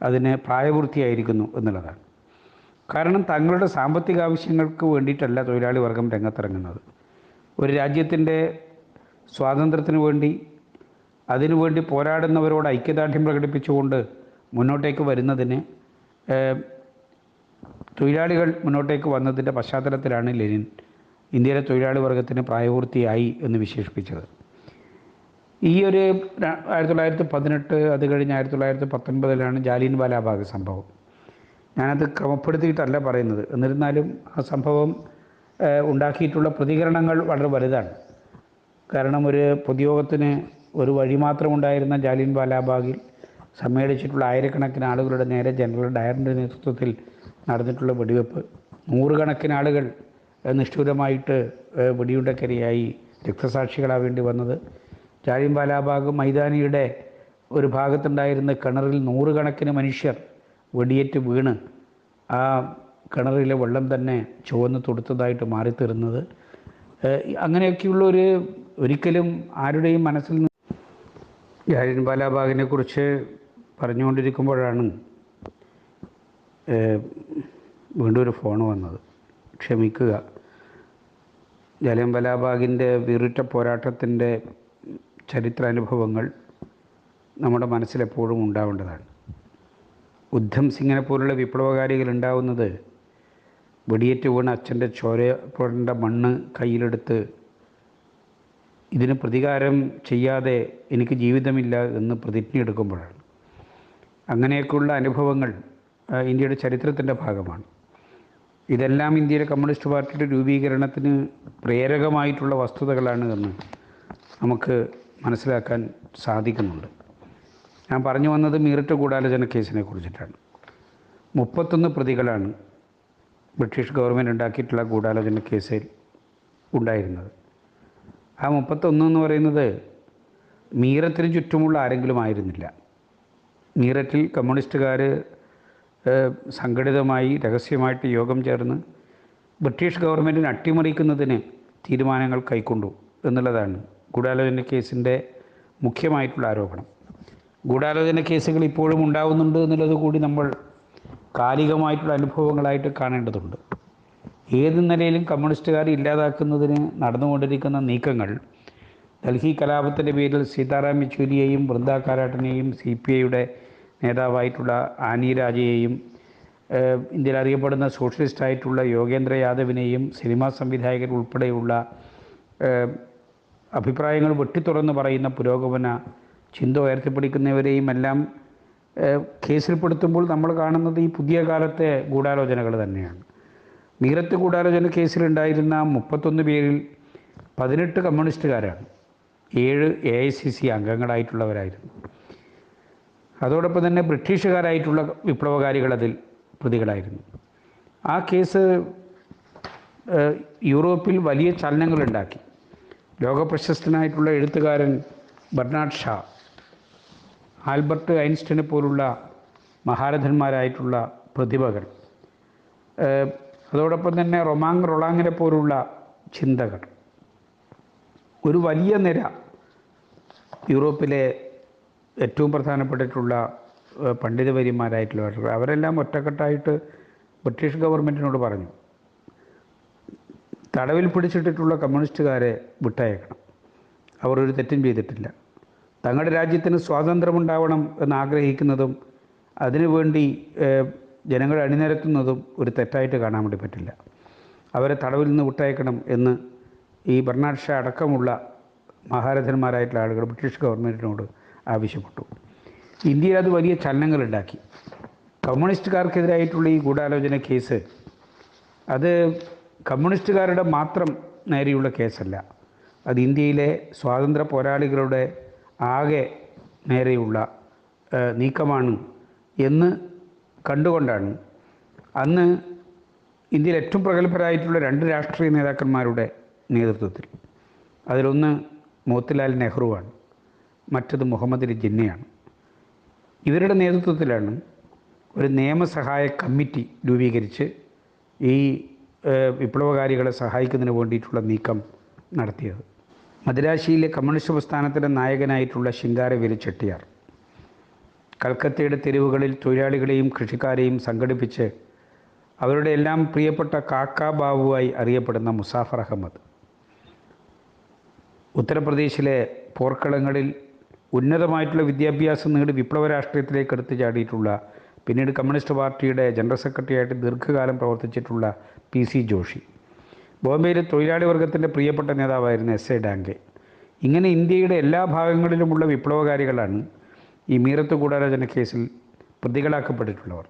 A: അതിന് പ്രായപൂർത്തിയായിരിക്കുന്നു എന്നുള്ളതാണ്. കാരണം തങ്ങളുടെ സാമ്പത്തിക ആവശ്യങ്ങൾക്ക് വേണ്ടിയിട്ടല്ല തൊഴിലാളി വർഗം രംഗത്തിറങ്ങുന്നത്. ഒരു രാജ്യത്തിൻ്റെ സ്വാതന്ത്ര്യത്തിന് വേണ്ടി, അതിനുവേണ്ടി പോരാടുന്നവരോട് ഐക്യദാർഢ്യം പ്രകടിപ്പിച്ചുകൊണ്ട് മുന്നോട്ടേക്ക് വരുന്നതിന് തൊഴിലാളികൾ മുന്നോട്ടേക്ക് വന്നതിൻ്റെ പശ്ചാത്തലത്തിലാണ് ലെനിൻ ഇന്ത്യയിലെ തൊഴിലാളി വർഗത്തിന് പ്രായപൂർത്തിയായി എന്ന് വിശേഷിപ്പിച്ചത്. ഈ ഒരു 1918 അത് കഴിഞ്ഞ് 1919 ജാലിയൻ വാലാബാഗ് സംഭവം. ഞാനത് ക്രമപ്പെടുത്തിയിട്ടല്ല പറയുന്നത്, എന്നിരുന്നാലും ആ സംഭവം ഉണ്ടാക്കിയിട്ടുള്ള പ്രതികരണങ്ങൾ വളരെ വലുതാണ്. കാരണം ഒരു പൊതുയോഗത്തിന് ഒരു വഴി മാത്രമുണ്ടായിരുന്ന ജാലിയൻ വാലാബാഗിൽ സമ്മേളിച്ചിട്ടുള്ള ആയിരക്കണക്കിന് ആളുകളുടെ നേരെ ജനറൽ ഡയറിൻ്റെ നേതൃത്വത്തിൽ നടന്നിട്ടുള്ള വെടിവെപ്പ് നൂറുകണക്കിന് ആളുകൾ നിഷ്ഠൂരമായിട്ട് വെടിയുണ്ടക്കിരയായി രക്തസാക്ഷികളാവേണ്ടി വന്നത്. ജാലിയൻവാലാബാഗ് മൈതാനിയുടെ ഒരു ഭാഗത്തുണ്ടായിരുന്ന കിണറിൽ നൂറുകണക്കിന് മനുഷ്യർ വെടിയേറ്റ് വീണ് ആ കിണറിലെ വെള്ളം തന്നെ ചുവന്ന് തൊടുത്തതായിട്ട് മാറിത്തീരുന്നത്. അങ്ങനെയൊക്കെയുള്ളൊരു ഒരിക്കലും ആരുടെയും മനസ്സിൽ നിന്ന് ജാലിയൻവാലാബാഗിനെ കുറിച്ച് പറഞ്ഞുകൊണ്ടിരിക്കുമ്പോഴാണ് വീണ്ടും ഒരു ഫോൺ വന്നത്. ക്ഷമിക്കുക. ജാലിയൻവാലാബാഗിൻ്റെ വീറുറ്റ പോരാട്ടത്തിൻ്റെ ചരിത്രാനുഭവങ്ങൾ നമ്മുടെ മനസ്സിലെപ്പോഴും ഉണ്ടാവേണ്ടതാണ്. ഉദ്ധം സിംഗിനെ പോലുള്ള വിപ്ലവകാരികൾ ഉണ്ടാവുന്നത് വെടിയേറ്റ് വീണ അച്ഛൻ്റെ ചോരപ്പുഴൻ്റെ മണ്ണ് കയ്യിലെടുത്ത് ഇതിന് പ്രതികാരം ചെയ്യാതെ എനിക്ക് ജീവിതമില്ല എന്ന് പ്രതിജ്ഞ എടുക്കുമ്പോഴാണ്. അങ്ങനെയൊക്കെയുള്ള അനുഭവങ്ങൾ ഇന്ത്യയുടെ ചരിത്രത്തിൻ്റെ ഭാഗമാണ്. ഇതെല്ലാം ഇന്ത്യയിലെ കമ്മ്യൂണിസ്റ്റ് പാർട്ടിയുടെ രൂപീകരണത്തിന് പ്രേരകമായിട്ടുള്ള വസ്തുതകളാണ് എന്ന് നമുക്ക് മനസ്സിലാക്കാൻ സാധിക്കുന്നുണ്ട്. ഞാൻ പറഞ്ഞു വന്നത് മീററ്റ് ഗൂഢാലോചന കേസിനെ കുറിച്ചിട്ടാണ്. 31 പ്രതികളാണ് ബ്രിട്ടീഷ് ഗവൺമെൻറ് ഉണ്ടാക്കിയിട്ടുള്ള ഗൂഢാലോചന കേസിൽ ഉണ്ടായിരുന്നത്. ആ 31 എന്ന് പറയുന്നത് മീററ്റിന് ചുറ്റുമുള്ള ആരെങ്കിലും ആയിരുന്നില്ല. മീററ്റിൽ കമ്മ്യൂണിസ്റ്റുകാർ സംഘടിതമായി രഹസ്യമായിട്ട് യോഗം ചേർന്ന് ബ്രിട്ടീഷ് ഗവൺമെൻറ്റിനെ അട്ടിമറിക്കുന്നതിന് തീരുമാനങ്ങൾ കൈക്കൊണ്ടു എന്നുള്ളതാണ് ഗൂഢാലോചന കേസിൻ്റെ മുഖ്യമായിട്ടുള്ള ആരോപണം. ഗൂഢാലോചന കേസുകൾ ഇപ്പോഴും ഉണ്ടാവുന്നുണ്ട് എന്നുള്ളത് കൂടി നമ്മൾ കാലികമായിട്ടുള്ള അനുഭവങ്ങളായിട്ട് കാണേണ്ടതുണ്ട്. ഏത് നിലയിലും കമ്മ്യൂണിസ്റ്റുകാർ ഇല്ലാതാക്കുന്നതിന് നടന്നുകൊണ്ടിരിക്കുന്ന നീക്കങ്ങൾ ഡൽഹി കലാപത്തിൻ്റെ പേരിൽ സീതാറാം യെച്ചൂരിയെയും വൃന്ദ കാരാട്ടിനെയും CPIയുടെ നേതാവായിട്ടുള്ള ആനി രാജയെയും ഇന്ത്യയിൽ അറിയപ്പെടുന്ന സോഷ്യലിസ്റ്റായിട്ടുള്ള യോഗേന്ദ്ര യാദവിനെയും സിനിമാ സംവിധായകർ ഉൾപ്പെടെയുള്ള അഭിപ്രായങ്ങൾ വെട്ടിത്തുറന്ന് പറയുന്ന പുരോഗമന ചിന്ത ഉയർത്തിപ്പിടിക്കുന്നവരെയും എല്ലാം കേസിൽപ്പെടുത്തുമ്പോൾ നമ്മൾ കാണുന്നത് ഈ പുതിയ കാലത്തെ ഗൂഢാലോചനകൾ തന്നെയാണ്. മീററ്റ് ഗൂഢാലോചന കേസിലുണ്ടായിരുന്ന 31 പേരിൽ 18 കമ്മ്യൂണിസ്റ്റുകാരാണ്, 7 AICC അംഗങ്ങളായിട്ടുള്ളവരായിരുന്നു. അതോടൊപ്പം തന്നെ ബ്രിട്ടീഷുകാരായിട്ടുള്ള വിപ്ലവകാരികൾ അതിൽ പ്രതികളായിരുന്നു. ആ കേസ് യൂറോപ്പിൽ വലിയ ചലനങ്ങളുണ്ടാക്കി. ലോകപ്രശസ്തനായിട്ടുള്ള എഴുത്തുകാരൻ ബെർണാഡ് ഷാ, ആൽബർട്ട് ഐൻസ്റ്റീനെ പോലുള്ള മഹാരഥന്മാരായിട്ടുള്ള പ്രതിഭകൾ, അതോടൊപ്പം തന്നെ റൊമാങ് റൊളാങ്ങിനെ പോലുള്ള ചിന്തകർ, ഒരു വലിയ നിര യൂറോപ്പിലെ ഏറ്റവും പ്രധാനപ്പെട്ടിട്ടുള്ള പണ്ഡിതവര്യന്മാരായിട്ടുള്ളവർ, അവരെല്ലാം ഒറ്റക്കെട്ടായിട്ട് ബ്രിട്ടീഷ് ഗവൺമെൻറ്റിനോട് പറഞ്ഞു, തടവിൽ പിടിച്ചിട്ടിട്ടുള്ള കമ്മ്യൂണിസ്റ്റുകാരെ വിട്ടയക്കണം. അവർ ഒരു തെറ്റും ചെയ്തിട്ടില്ല. തങ്ങളുടെ രാജ്യത്തിന് സ്വാതന്ത്ര്യമുണ്ടാവണം എന്നാഗ്രഹിക്കുന്നതും അതിനുവേണ്ടി ജനങ്ങൾ അണിനിരത്തുന്നതും ഒരു തെറ്റായിട്ട് കാണാൻ വേണ്ടി പറ്റില്ല. അവരെ തടവിൽ നിന്ന് വിട്ടയക്കണം എന്ന് ഈ ബെർണാഡ് ഷാ അടക്കമുള്ള മഹാരഥന്മാരായിട്ടുള്ള ആളുകൾ ബ്രിട്ടീഷ് ഗവൺമെൻറ്റിനോട് ആവശ്യപ്പെട്ടു. ഇന്ത്യയിൽ അത് വലിയ ചലനങ്ങളുണ്ടാക്കി. കമ്മ്യൂണിസ്റ്റുകാർക്കെതിരായിട്ടുള്ള ഈ ഗൂഢാലോചന കേസ് അത് കമ്മ്യൂണിസ്റ്റുകാരുടെ മാത്രം നേരെയുള്ള കേസല്ല, അത് ഇന്ത്യയിലെ സ്വാതന്ത്ര്യ പോരാളികളുടെ ആകെ നേരെയുള്ള നീക്കമാണ് എന്ന് കണ്ടുകൊണ്ടാണ് അന്ന് ഇന്ത്യയിൽ ഏറ്റവും പ്രഗത്ഭരായിട്ടുള്ള 2 രാഷ്ട്രീയ നേതാക്കന്മാരുടെ നേതൃത്വത്തിൽ, അതിലൊന്ന് മോത്തിലാൽ നെഹ്റുവാണ്, മറ്റത് മുഹമ്മദ് അലി ജിന്നയാണ്. ഇവരുടെ നേതൃത്വത്തിലാണ് ഒരു നിയമസഹായ കമ്മിറ്റി രൂപീകരിച്ച് ഈ വിപ്ലവകാരികളെ സഹായിക്കുന്നതിന് വേണ്ടിയിട്ടുള്ള നീക്കം നടത്തിയത്. മദിരാശിയിലെ കമ്മ്യൂണിസ്റ്റ് പ്രസ്ഥാനത്തിൻ്റെ നായകനായിട്ടുള്ള ശിങ്കാരവേലു ചെട്ടിയാർ കൽക്കത്തയുടെ തെരുവുകളിൽ തൊഴിലാളികളെയും കൃഷിക്കാരെയും സംഘടിപ്പിച്ച് അവരുടെ എല്ലാം പ്രിയപ്പെട്ട കാക്കാ ബാബുവായി അറിയപ്പെടുന്ന മുസാഫർ അഹമ്മദ്, ഉത്തർപ്രദേശിലെ പോർക്കളങ്ങളിൽ ഉന്നതമായിട്ടുള്ള വിദ്യാഭ്യാസം നേടി വിപ്ലവ രാഷ്ട്രീയത്തിലേക്ക് എടുത്തു ചാടിയിട്ടുള്ള, പിന്നീട് കമ്മ്യൂണിസ്റ്റ് പാർട്ടിയുടെ ജനറൽ സെക്രട്ടറിയായിട്ട് ദീർഘകാലം പ്രവർത്തിച്ചിട്ടുള്ള PC ജോഷി, ബോംബെയിലെ തൊഴിലാളി വർഗത്തിൻ്റെ പ്രിയപ്പെട്ട നേതാവായിരുന്ന SA ഡാംഗെ, ഇങ്ങനെ ഇന്ത്യയുടെ എല്ലാ ഭാഗങ്ങളിലുമുള്ള വിപ്ലവകാരികളാണ് ഈ മീററ്റ് ഗൂഢാലോചന കേസിൽ പ്രതികളാക്കപ്പെട്ടിട്ടുള്ളവർ.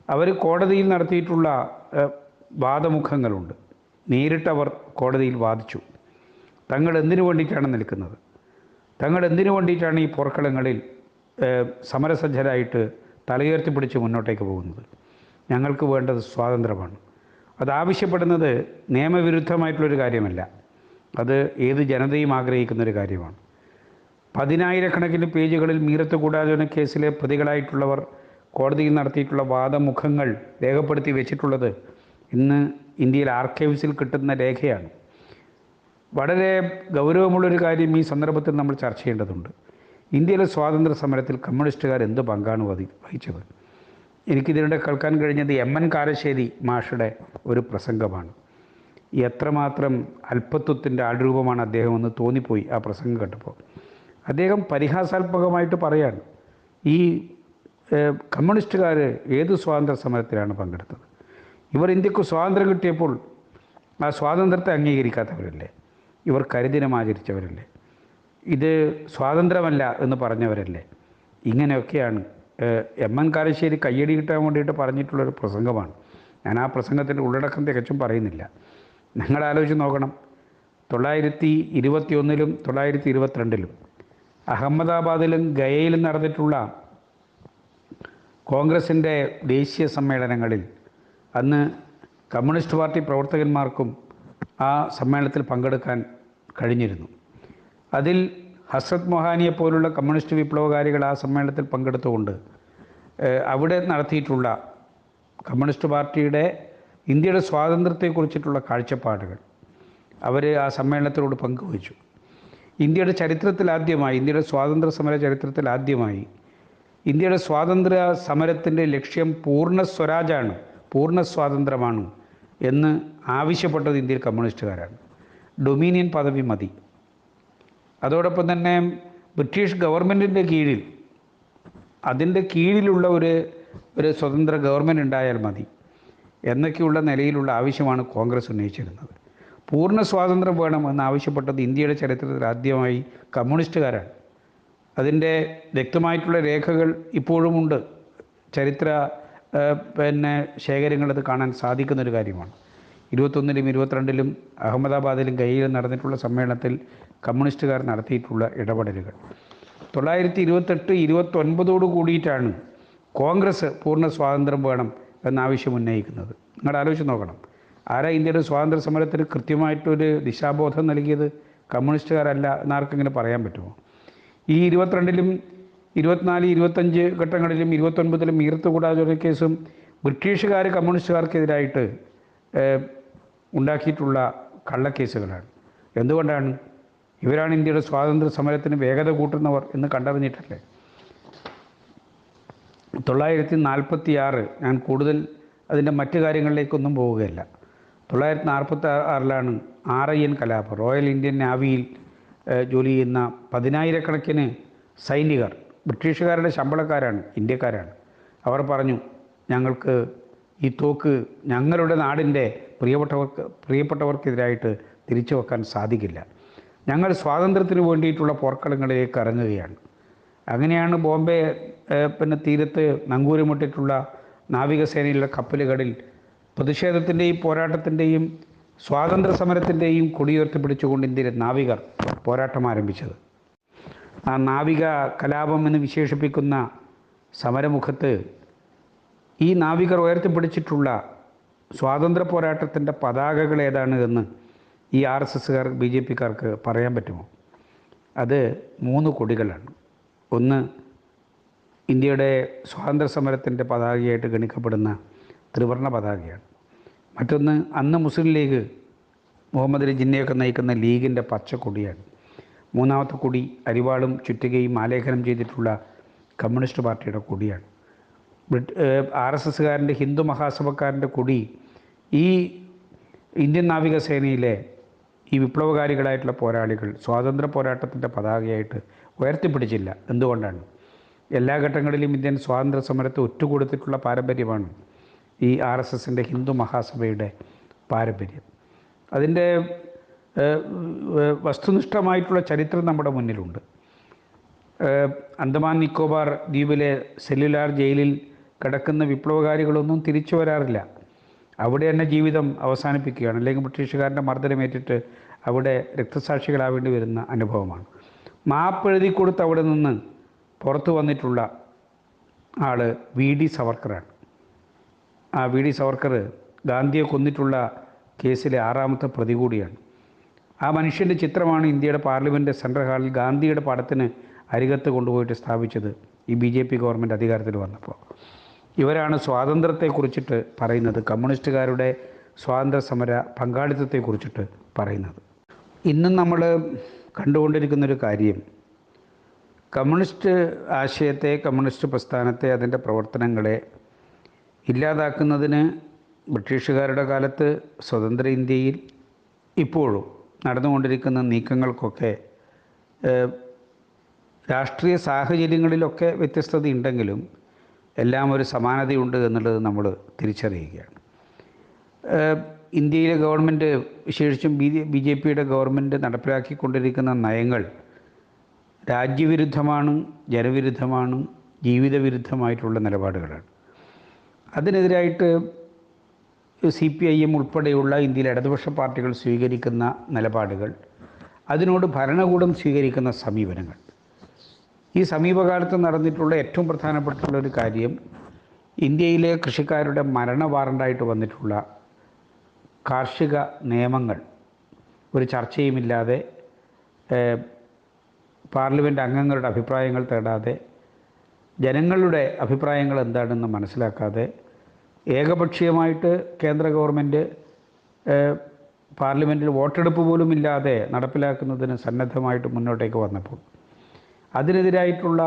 A: അവർ കോടതിയിൽ നടത്തിയിട്ടുള്ള വാദമുഖങ്ങളുണ്ട്. നേരിട്ടവർ കോടതിയിൽ വാദിച്ചു തങ്ങൾ എന്തിനു വേണ്ടിയിട്ടാണ് നിൽക്കുന്നത്, തങ്ങൾ എന്തിനു വേണ്ടിയിട്ടാണ് ഈ പോർക്കളങ്ങളിൽ സമരസജ്ജരായിട്ട് തലയുയർത്തിപ്പിടിച്ച് മുന്നോട്ടേക്ക് പോകുന്നത്. ഞങ്ങൾക്ക് വേണ്ടത് സ്വാതന്ത്ര്യമാണ്, അതാവശ്യപ്പെടുന്നത് നിയമവിരുദ്ധമായിട്ടുള്ളൊരു കാര്യമല്ല, അത് ഏത് ജനതയും ആഗ്രഹിക്കുന്നൊരു കാര്യമാണ്. 10,000-കണക്കിന് പേജുകളിൽ മീറത്ത് ഗൂഢാലോചന കേസിലെ പ്രതികളായിട്ടുള്ളവർ കോടതിയിൽ നടത്തിയിട്ടുള്ള വാദമുഖങ്ങൾ രേഖപ്പെടുത്തി വെച്ചിട്ടുള്ളത് ഇന്ന് ഇന്ത്യയിൽ ആർക്കൈവ്സിൽ കിട്ടുന്ന രേഖയാണ്. വളരെ ഗൗരവമുള്ളൊരു കാര്യം ഈ സന്ദർഭത്തിൽ നമ്മൾ ചർച്ച ചെയ്യേണ്ടതുണ്ട്. ഇന്ത്യയിലെ സ്വാതന്ത്ര്യ സമരത്തിൽ കമ്മ്യൂണിസ്റ്റുകാർ എന്ത് പങ്കാണ് വഹിച്ചത്? എനിക്കിതിനിടെ കേൾക്കാൻ കഴിഞ്ഞത് എം.എൻ. കാരശ്ശേരി മാഷുടെ ഒരു പ്രസംഗമാണ്. എത്രമാത്രം അല്പത്വത്തിൻ്റെ ആൾരൂപമാണ് അദ്ദേഹമെന്ന് തോന്നിപ്പോയി ആ പ്രസംഗം കേട്ടപ്പോൾ. അദ്ദേഹം പരിഹാസാത്മകമായിട്ട് പറയാണ്, ഈ കമ്മ്യൂണിസ്റ്റുകാർ ഏത് സ്വാതന്ത്ര്യ സമരത്തിലാണ് പങ്കെടുത്തത്? ഇവർ ഇന്ത്യക്ക് സ്വാതന്ത്ര്യം കിട്ടിയപ്പോൾ ആ സ്വാതന്ത്ര്യത്തെ അംഗീകരിക്കാത്തവരല്ലേ? ഇവർ കരിദിനം ആചരിച്ചവരല്ലേ? ഇത് സ്വാതന്ത്ര്യമല്ല എന്ന് പറഞ്ഞവരല്ലേ? ഇങ്ങനെയൊക്കെയാണ് എം.എൻ. കാരശ്ശേരി കയ്യടി കിട്ടാൻ വേണ്ടിയിട്ട് പറഞ്ഞിട്ടുള്ളൊരു പ്രസംഗമാണ്. ഞാൻ ആ പ്രസംഗത്തിൻ്റെ ഉള്ളടക്കം തികച്ചും പറയുന്നില്ല. നിങ്ങൾ ആലോചിച്ച് നോക്കണം, 1921-ലും 1922-ലും അഹമ്മദാബാദിലും ഗയയിലും നടന്നിട്ടുള്ള കോൺഗ്രസിൻ്റെ ദേശീയ സമ്മേളനങ്ങളിൽ അന്ന് കമ്മ്യൂണിസ്റ്റ് പാർട്ടി പ്രവർത്തകന്മാർക്കും ആ സമ്മേളനത്തിൽ പങ്കെടുക്കാൻ കഴിഞ്ഞിരുന്നു. അതിൽ ഹസ്രത്ത് മൊഹാനിയെ പോലുള്ള കമ്മ്യൂണിസ്റ്റ് വിപ്ലവകാരികൾ ആ സമ്മേളനത്തിൽ പങ്കെടുത്തുകൊണ്ട് അവിടെ നടത്തിയിട്ടുള്ള കമ്മ്യൂണിസ്റ്റ് പാർട്ടിയുടെ ഇന്ത്യയുടെ സ്വാതന്ത്ര്യത്തെക്കുറിച്ചിട്ടുള്ള കാഴ്ചപ്പാടുകൾ അവർ ആ സമ്മേളനത്തിനോട് പങ്കുവച്ചു. ഇന്ത്യയുടെ ചരിത്രത്തിലാദ്യമായി, ഇന്ത്യയുടെ സ്വാതന്ത്ര്യ സമര ചരിത്രത്തിലാദ്യമായി ഇന്ത്യയുടെ സ്വാതന്ത്ര്യ സമരത്തിൻ്റെ ലക്ഷ്യം പൂർണ്ണ സ്വരാജാണ്, പൂർണ്ണ സ്വാതന്ത്ര്യമാണ് എന്ന് ആവശ്യപ്പെട്ടത് ഇന്ത്യയിൽ കമ്മ്യൂണിസ്റ്റുകാരാണ്. ഡൊമീനിയൻ പദവി മതി. അതോടൊപ്പം തന്നെ ബ്രിട്ടീഷ് ഗവൺമെൻറ്റിൻ്റെ കീഴിൽ, അതിൻ്റെ കീഴിലുള്ള ഒരു സ്വതന്ത്ര ഗവൺമെൻറ് ഉണ്ടായാൽ മതി എന്നൊക്കെയുള്ള നിലയിലുള്ള ആവശ്യമാണ് കോൺഗ്രസ് ഉന്നയിച്ചിരുന്നത്. പൂർണ്ണ സ്വാതന്ത്ര്യം വേണം എന്നാവശ്യപ്പെട്ടത് ഇന്ത്യയുടെ ചരിത്രത്തിൽ ആദ്യമായി കമ്മ്യൂണിസ്റ്റുകാരാണ്. അതിൻ്റെ വ്യക്തമായിട്ടുള്ള രേഖകൾ ഇപ്പോഴുമുണ്ട്. ചരിത്ര ശേഖരങ്ങളത് കാണാൻ സാധിക്കുന്നൊരു കാര്യമാണ്. 21-ലും 22-ലും അഹമ്മദാബാദിലും ഗയയിലും നടന്നിട്ടുള്ള സമ്മേളനത്തിൽ കമ്മ്യൂണിസ്റ്റുകാർ നടത്തിയിട്ടുള്ള ഇടപെടലുകൾ. 1928-29 കൂടിയിട്ടാണ് കോൺഗ്രസ് പൂർണ്ണ സ്വാതന്ത്ര്യം വേണം എന്നാവശ്യം ഉന്നയിക്കുന്നത്. നിങ്ങൾ ആലോചിച്ച് നോക്കണം, ആരാ ഇന്ത്യയുടെ സ്വാതന്ത്ര്യ സമരത്തിന് കൃത്യമായിട്ടൊരു ദിശാബോധം നൽകിയത്? കമ്മ്യൂണിസ്റ്റുകാരല്ല എന്നാർക്കെങ്ങനെ പറയാൻ പറ്റുമോ? ഈ 22-ലും 24, 25 ഘട്ടങ്ങളിലും 29-ലും മീറത്ത് ഗൂഢാലോചന കേസും ബ്രിട്ടീഷുകാർ കമ്മ്യൂണിസ്റ്റുകാർക്കെതിരായിട്ട് ഉണ്ടാക്കിയിട്ടുള്ള കള്ളക്കേസുകളാണ്. എന്തുകൊണ്ടാണ്? ഇവരാണ് ഇന്ത്യയുടെ സ്വാതന്ത്ര്യ സമരത്തിന് വേഗത കൂട്ടുന്നവർ എന്ന് കണ്ടറിഞ്ഞിട്ടല്ലേ. 1946, ഞാൻ കൂടുതൽ അതിൻ്റെ മറ്റു കാര്യങ്ങളിലേക്കൊന്നും പോവുകയല്ല. 1946-ലാണ് RIN കലാപം. റോയൽ ഇന്ത്യൻ നാവിയിൽ ജോലി ചെയ്യുന്ന 10,000-കണക്കിന് സൈനികർ, ബ്രിട്ടീഷുകാരുടെ ശമ്പളക്കാരാണ്, ഇന്ത്യക്കാരാണ്. അവർ പറഞ്ഞു, ഞങ്ങൾക്ക് ഈ തോക്ക് ഞങ്ങളുടെ നാടിൻ്റെ പ്രിയപ്പെട്ടവർക്കെതിരായിട്ട് തിരിച്ചു വെക്കാൻ സാധിക്കില്ല. ഞങ്ങൾ സ്വാതന്ത്ര്യത്തിന് വേണ്ടിയിട്ടുള്ള പോർക്കളങ്ങളിലേക്ക് ഇറങ്ങുകയാണ്. അങ്ങനെയാണ് ബോംബെ തീരത്ത് നങ്കൂരമിട്ടിട്ടുള്ള നാവികസേനയിലുള്ള കപ്പലുകളിൽ പ്രതിഷേധത്തിൻ്റെയും പോരാട്ടത്തിൻ്റെയും സ്വാതന്ത്ര്യ സമരത്തിൻ്റെയും കൊടിയുയർത്തിപ്പിടിച്ചുകൊണ്ട് ഇന്ത്യയിലെ നാവികർ പോരാട്ടം ആരംഭിച്ചത്. ആ നാവിക കലാപം എന്ന് വിശേഷിപ്പിക്കുന്ന സമരമുഖത്ത് ഈ നാവികർ ഉയർത്തിപ്പിടിച്ചിട്ടുള്ള സ്വാതന്ത്ര്യ പോരാട്ടത്തിൻ്റെ പതാകകൾ ഏതാണ് എന്ന് ഈ RSSകാർ BJPക്കാർക്ക് പറയാൻ പറ്റുമോ? അത് 3 കൊടികളാണ്. ഒന്ന് ഇന്ത്യയുടെ സ്വാതന്ത്ര്യ സമരത്തിൻ്റെ പതാകയായിട്ട് ഗണിക്കപ്പെടുന്ന ത്രിവർണ്ണ പതാകയാണ്. മറ്റൊന്ന് അന്ന് മുസ്ലിം ലീഗ്, മുഹമ്മദ് അലി ജിന്നയൊക്കെ നയിക്കുന്ന ലീഗിൻ്റെ പച്ചക്കൊടിയാണ്. മൂന്നാമത്തെ കൊടി അരിവാളും ചുറ്റികയും ആലേഖനം ചെയ്തിട്ടുള്ള കമ്മ്യൂണിസ്റ്റ് പാർട്ടിയുടെ കൊടിയാണ്. RSSകാരൻ്റെ ഹിന്ദു മഹാസഭക്കാരൻ്റെ കൊടി ഈ ഇന്ത്യൻ നാവികസേനയിലെ ഈ വിപ്ലവകാരികളായിട്ടുള്ള പോരാളികൾ സ്വാതന്ത്ര്യ പോരാട്ടത്തിൻ്റെ പതാകയായിട്ട് ഉയർത്തിപ്പിടിച്ചില്ല. എന്തുകൊണ്ടാണ്? എല്ലാ ഘട്ടങ്ങളിലും ഇന്ത്യൻ സ്വാതന്ത്ര്യ സമരത്തെ ഒറ്റുകൊടുത്തിട്ടുള്ള പാരമ്പര്യമാണ് ഈ RSSൻ്റെ ഹിന്ദു മഹാസഭയുടെ പാരമ്പര്യം. അതിൻ്റെ വസ്തുനിഷ്ഠമായിട്ടുള്ള ചരിത്രം നമ്മുടെ മുന്നിലുണ്ട്. അന്തമാൻ നിക്കോബാർ ദ്വീപിലെ സെല്ലുലാർ ജയിലിൽ കിടക്കുന്ന വിപ്ലവകാരികളൊന്നും തിരിച്ചു വരാറില്ല. അവിടെ തന്നെ ജീവിതം അവസാനിപ്പിക്കുകയാണ്, അല്ലെങ്കിൽ ബ്രിട്ടീഷുകാരൻ്റെ മർദ്ദനമേറ്റിട്ട് അവിടെ രക്തസാക്ഷികളാവേണ്ടി വരുന്ന അനുഭവമാണ്. മാപ്പെഴുതി കൊടുത്ത് അവിടെ നിന്ന് പുറത്തു വന്നിട്ടുള്ള ആൾ VD സവർക്കറാണ്. ആ VD സവർക്കർ ഗാന്ധിയെ കൊന്നിട്ടുള്ള കേസിലെ 6ാമത്തെ പ്രതി കൂടിയാണ്. ആ മനുഷ്യൻ്റെ ചിത്രമാണ് ഇന്ത്യയുടെ പാർലമെൻറ്റ് സെൻട്രൽ ഹാളിൽ ഗാന്ധിയുടെ പടത്തിന് അരികത്ത് കൊണ്ടുപോയിട്ട് സ്ഥാപിച്ചത് ഈ BJP ഗവൺമെൻറ് അധികാരത്തിൽ വന്നപ്പോൾ. ഇവരാണ് സ്വാതന്ത്ര്യത്തെക്കുറിച്ചിട്ട് പറയുന്നത്, കമ്മ്യൂണിസ്റ്റുകാരുടെ സ്വാതന്ത്ര്യ സമര പങ്കാളിത്തത്തെക്കുറിച്ചിട്ട് പറയുന്നത്. ഇന്നും നമ്മൾ കണ്ടുകൊണ്ടിരിക്കുന്നൊരു കാര്യം, കമ്മ്യൂണിസ്റ്റ് ആശയത്തെ, കമ്മ്യൂണിസ്റ്റ് പ്രസ്ഥാനത്തെ, അതിൻ്റെ പ്രവർത്തനങ്ങളെ ഇല്ലാതാക്കുന്നതിന് ബ്രിട്ടീഷുകാരുടെ കാലത്ത് സ്വതന്ത്ര ഇന്ത്യയിൽ ഇപ്പോഴും നടന്നുകൊണ്ടിരിക്കുന്ന നീക്കങ്ങൾക്കൊക്കെ രാഷ്ട്രീയ സാഹചര്യങ്ങളിലൊക്കെ വ്യത്യസ്തതയുണ്ടെങ്കിലും എല്ലാം ഒരു സമാനതയുണ്ട് എന്നുള്ളത് നമ്മൾ തിരിച്ചറിയുകയാണ്. ഇന്ത്യയിലെ ഗവൺമെൻറ്, വിശേഷിച്ചും BJPയുടെ ഗവൺമെൻറ് നടപ്പിലാക്കിക്കൊണ്ടിരിക്കുന്ന നയങ്ങൾ രാജ്യവിരുദ്ധമാണ്, ജനവിരുദ്ധമാണ്, ജീവിതവിരുദ്ധമായിട്ടുള്ള നിലപാടുകളാണ്. അതിനെതിരായിട്ട് CPIM ഉൾപ്പെടെയുള്ള ഇന്ത്യയിലെ ഇടതുപക്ഷ പാർട്ടികൾ സ്വീകരിക്കുന്ന നിലപാടുകൾ, അതിനോട് ഭരണകൂടം സ്വീകരിക്കുന്ന സമീപനങ്ങൾ, ഈ സമീപകാലത്ത് നടന്നിട്ടുള്ള ഏറ്റവും പ്രധാനപ്പെട്ടുള്ള ഒരു കാര്യം, ഇന്ത്യയിലെ കൃഷിക്കാരുടെ മരണ വാറണ്ടായിട്ട് വന്നിട്ടുള്ള കാർഷിക നിയമങ്ങൾ ഒരു ചർച്ചയുമില്ലാതെ, പാർലമെൻറ്റ് അംഗങ്ങളുടെ അഭിപ്രായങ്ങൾ തേടാതെ, ജനങ്ങളുടെ അഭിപ്രായങ്ങൾ എന്താണെന്ന് മനസ്സിലാക്കാതെ ഏകപക്ഷീയമായിട്ട് കേന്ദ്ര ഗവൺമെൻറ് പാർലമെൻറ്റിൽ വോട്ടെടുപ്പ് പോലും ഇല്ലാതെ നടപ്പിലാക്കുന്നതിന് സന്നദ്ധമായിട്ട് മുന്നോട്ടേക്ക് വന്നപ്പോൾ അതിനെതിരായിട്ടുള്ള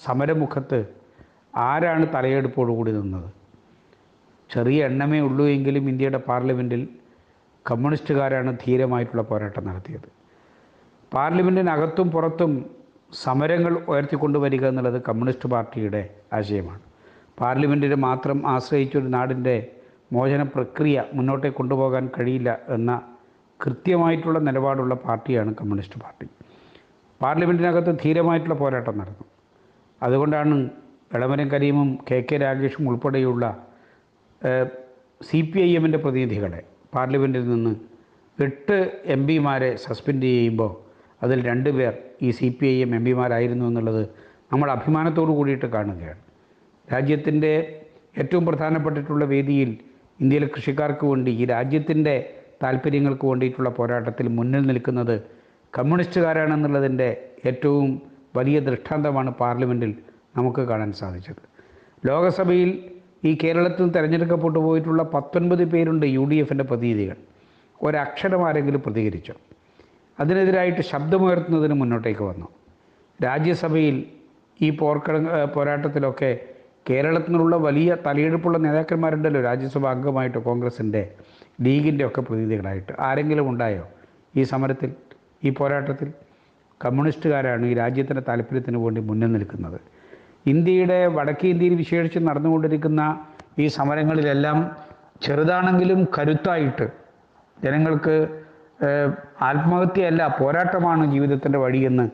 A: സമരമുഖത്ത് ആരാണ് തലയെടുപ്പോടുകൂടി നിന്നത്? ചെറിയ എണ്ണമേ ഉള്ളൂ എങ്കിലും ഇന്ത്യയുടെ പാർലമെൻറ്റിൽ കമ്മ്യൂണിസ്റ്റുകാരാണ് ധീരമായിട്ടുള്ള പോരാട്ടം നടത്തിയത്. പാർലമെൻറ്റിനകത്തും പുറത്തും സമരങ്ങൾ ഉയർത്തിക്കൊണ്ടുവരിക എന്നുള്ളത് കമ്മ്യൂണിസ്റ്റ് പാർട്ടിയുടെ ആശയമാണ്. പാർലമെൻറ്റിനെ മാത്രം ആശ്രയിച്ചൊരു നാടിൻ്റെ മോചന പ്രക്രിയ മുന്നോട്ടേക്ക് കൊണ്ടുപോകാൻ കഴിയില്ല എന്ന കൃത്യമായിട്ടുള്ള നിലപാടുള്ള പാർട്ടിയാണ് കമ്മ്യൂണിസ്റ്റ് പാർട്ടി. പാർലമെൻറ്റിനകത്ത് ധീരമായിട്ടുള്ള പോരാട്ടം നടന്നു. അതുകൊണ്ടാണ് എളമരം കരീമും KK രാഗേഷും ഉൾപ്പെടെയുള്ള CPIMൻ്റെ പ്രതിനിധികളെ പാർലമെൻറ്റിൽ നിന്ന് 8 MP സസ്പെൻഡ് ചെയ്യുമ്പോൾ അതിൽ 2 പേർ ഈ CPIM MP എന്നുള്ളത് നമ്മൾ അഭിമാനത്തോടു കൂടിയിട്ട് കാണുകയാണ്. രാജ്യത്തിൻ്റെ ഏറ്റവും പ്രധാനപ്പെട്ടിട്ടുള്ള വേദിയിൽ ഇന്ത്യയിലെ കൃഷിക്കാർക്ക് വേണ്ടി, ഈ രാജ്യത്തിൻ്റെ താല്പര്യങ്ങൾക്ക് വേണ്ടിയിട്ടുള്ള പോരാട്ടത്തിൽ മുന്നിൽ നിൽക്കുന്നത് കമ്മ്യൂണിസ്റ്റുകാരാണെന്നുള്ളതിൻ്റെ ഏറ്റവും വലിയ ദൃഷ്ടാന്തമാണ് പാർലമെൻറ്റിൽ നമുക്ക് കാണാൻ സാധിച്ചത്. ലോകസഭയിൽ ഈ കേരളത്തിൽ തിരഞ്ഞെടുക്കപ്പെട്ടു പോയിട്ടുള്ള 19 പേരുണ്ട് UDFൻ്റെ പ്രതിനിധികൾ. ഒരക്ഷരം ആരെങ്കിലും പ്രതികരിച്ചോ? അതിനെതിരായിട്ട് ശബ്ദമുയർത്തുന്നതിന് മുന്നോട്ടേക്ക് വന്നു. രാജ്യസഭയിൽ ഈ പോരാട്ടത്തിലൊക്കെ കേരളത്തിൽ നിന്നുള്ള വലിയ തലയെടുപ്പുള്ള നേതാക്കന്മാരുണ്ടല്ലോ, രാജ്യസഭാ അംഗമായിട്ട്, കോൺഗ്രസിൻ്റെ, ലീഗിൻ്റെ ഒക്കെ പ്രതിനിധികളായിട്ട്. ആരെങ്കിലും ഉണ്ടായോ ഈ സമരത്തിൽ, ഈ പോരാട്ടത്തിൽ? കമ്മ്യൂണിസ്റ്റുകാരാണ് ഈ രാജ്യത്തിൻ്റെ താല്പര്യത്തിന് വേണ്ടി മുന്നിൽ നിൽക്കുന്നത്. ഇന്ത്യയുടെ വടക്കേ ഇന്ത്യയിൽ വിശേഷിച്ച് നടന്നുകൊണ്ടിരിക്കുന്ന ഈ സമരങ്ങളിലെല്ലാം ചെറുതാണെങ്കിലും കരുത്തായിട്ട് ജനങ്ങൾക്ക് ആത്മഹത്യയല്ല, പോരാട്ടമാണ് ജീവിതത്തിൻ്റെ വഴിയെന്ന്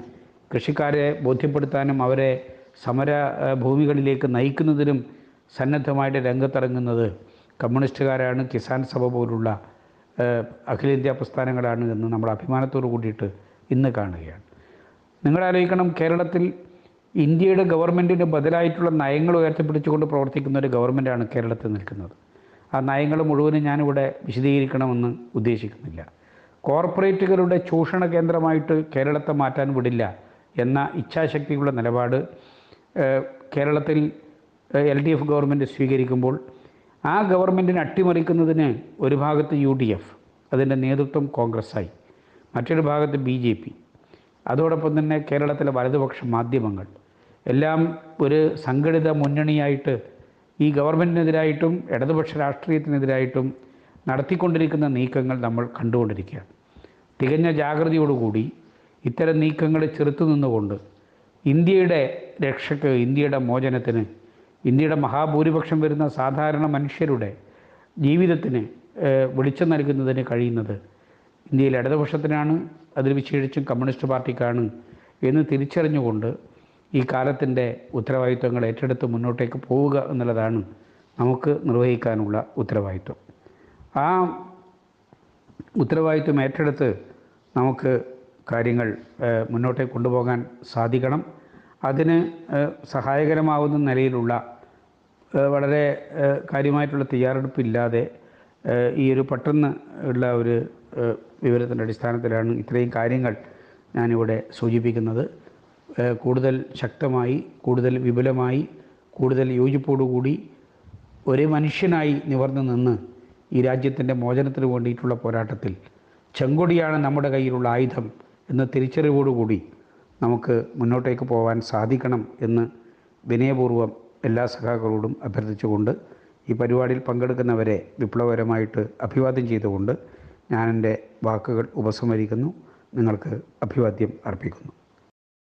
A: കൃഷിക്കാരെ ബോധ്യപ്പെടുത്താനും അവരെ സമര ഭൂമികളിലേക്ക് നയിക്കുന്നതിനും സന്നദ്ധമായിട്ട് രംഗത്തിറങ്ങുന്നത് കമ്മ്യൂണിസ്റ്റുകാരാണ്, കിസാൻ സഭ പോലുള്ള അഖിലേന്ത്യാ പ്രസ്ഥാനങ്ങളാണ് എന്ന് നമ്മൾ അഭിമാനത്തോടു കൂടിയിട്ട് ഇന്ന് കാണുകയാണ്. നിങ്ങളാലോചിക്കണം, കേരളത്തിൽ ഇന്ത്യയുടെ ഗവൺമെൻറ്റിന് ബദലായിട്ടുള്ള നയങ്ങൾ ഉയർത്തിപ്പിടിച്ചുകൊണ്ട് പ്രവർത്തിക്കുന്ന ഒരു ഗവൺമെൻറ്റാണ് കേരളത്തിൽ നിൽക്കുന്നത്. ആ നയങ്ങൾ മുഴുവനും ഞാനിവിടെ വിശദീകരിക്കണമെന്ന് ഉദ്ദേശിക്കുന്നില്ല. കോർപ്പറേറ്റുകളുടെ ചൂഷണ കേന്ദ്രമായിട്ട് കേരളത്തെ മാറ്റാൻ വിടില്ല എന്ന ഇച്ഛാശക്തിയുള്ള നിലപാട് കേരളത്തിൽ LDF ഗവൺമെൻറ് സ്വീകരിക്കുമ്പോൾ ആ ഗവൺമെൻറ്റിനെ അട്ടിമറിക്കുന്നതിന് ഒരു ഭാഗത്ത് UDF, അതിൻ്റെ നേതൃത്വം കോൺഗ്രസ്സായി, മറ്റൊരു ഭാഗത്ത് BJP, അതോടൊപ്പം തന്നെ കേരളത്തിലെ വലതുപക്ഷ മാധ്യമങ്ങൾ എല്ലാം ഒരു സംഘടിത മുന്നണിയായിട്ട് ഈ ഗവൺമെൻറ്റിനെതിരായിട്ടും ഇടതുപക്ഷ രാഷ്ട്രീയത്തിനെതിരായിട്ടും നടത്തിക്കൊണ്ടിരിക്കുന്ന നീക്കങ്ങൾ നമ്മൾ കണ്ടുകൊണ്ടിരിക്കുകയാണ്. തികഞ്ഞ ജാഗ്രതയോടുകൂടി ഇത്തരം നീക്കങ്ങൾ ചെറുത്തു നിന്നുകൊണ്ട് ഇന്ത്യയുടെ രക്ഷയ്ക്ക്, ഇന്ത്യയുടെ മോചനത്തിന്, ഇന്ത്യയുടെ മഹാഭൂരിപക്ഷം വരുന്ന സാധാരണ മനുഷ്യരുടെ ജീവിതത്തിന് വെളിച്ചം നൽകുന്നതിന് കഴിയുന്നത് ഇന്ത്യയിലെ ഇടതുപക്ഷത്തിനാണ്, അതിൽ വിശേഷിച്ചും കമ്മ്യൂണിസ്റ്റ് പാർട്ടിക്കാണ് എന്ന് തിരിച്ചറിഞ്ഞുകൊണ്ട് ഈ കാലത്തിൻ്റെ ഉത്തരവാദിത്വങ്ങൾ ഏറ്റെടുത്ത് മുന്നോട്ടേക്ക് പോവുക എന്നുള്ളതാണ് നമുക്ക് നിർവഹിക്കാനുള്ള ഉത്തരവാദിത്വം. ആ ഉത്തരവാദിത്വം ഏറ്റെടുത്ത് നമുക്ക് കാര്യങ്ങൾ മുന്നോട്ടേക്ക് കൊണ്ടുപോകാൻ സാധിക്കണം. അതിന് സഹായകരമാവുന്ന നിലയിലുള്ള വളരെ കാര്യമായിട്ടുള്ള തയ്യാറെടുപ്പില്ലാതെ ഈ ഒരു പെട്ടെന്ന് ഉള്ള ഒരു വിവരത്തിൻ്റെ അടിസ്ഥാനത്തിലാണ് ഇത്രയും കാര്യങ്ങൾ ഞാനിവിടെ സൂചിപ്പിക്കുന്നത്. കൂടുതൽ ശക്തമായി, കൂടുതൽ വിപുലമായി, കൂടുതൽ യോജിപ്പോടുകൂടി ഒരേ മനുഷ്യനായി നിവർന്നു നിന്ന് ഈ രാജ്യത്തിൻ്റെ മോചനത്തിന് വേണ്ടിയിട്ടുള്ള പോരാട്ടത്തിൽ ചെങ്കൊടിയാണ് നമ്മുടെ കയ്യിലുള്ള ആയുധം എന്ന തിരിച്ചറിവോടുകൂടി നമുക്ക് മുന്നോട്ടേക്ക് പോകാൻ സാധിക്കണം എന്ന് വിനയപൂർവ്വം എല്ലാ സഖാക്കളോടും അഭ്യർത്ഥിച്ചുകൊണ്ട് ഈ പരിപാടിയിൽ പങ്കെടുക്കുന്നവരെ വിപ്ലവകരമായിട്ട് അഭിവാദ്യം ചെയ്തുകൊണ്ട് ഞാൻ എൻ്റെ വാക്കുകൾ ഉപസംഹരിക്കുന്നു. നിങ്ങൾക്ക് അഭിവാദ്യം അർപ്പിക്കുന്നു.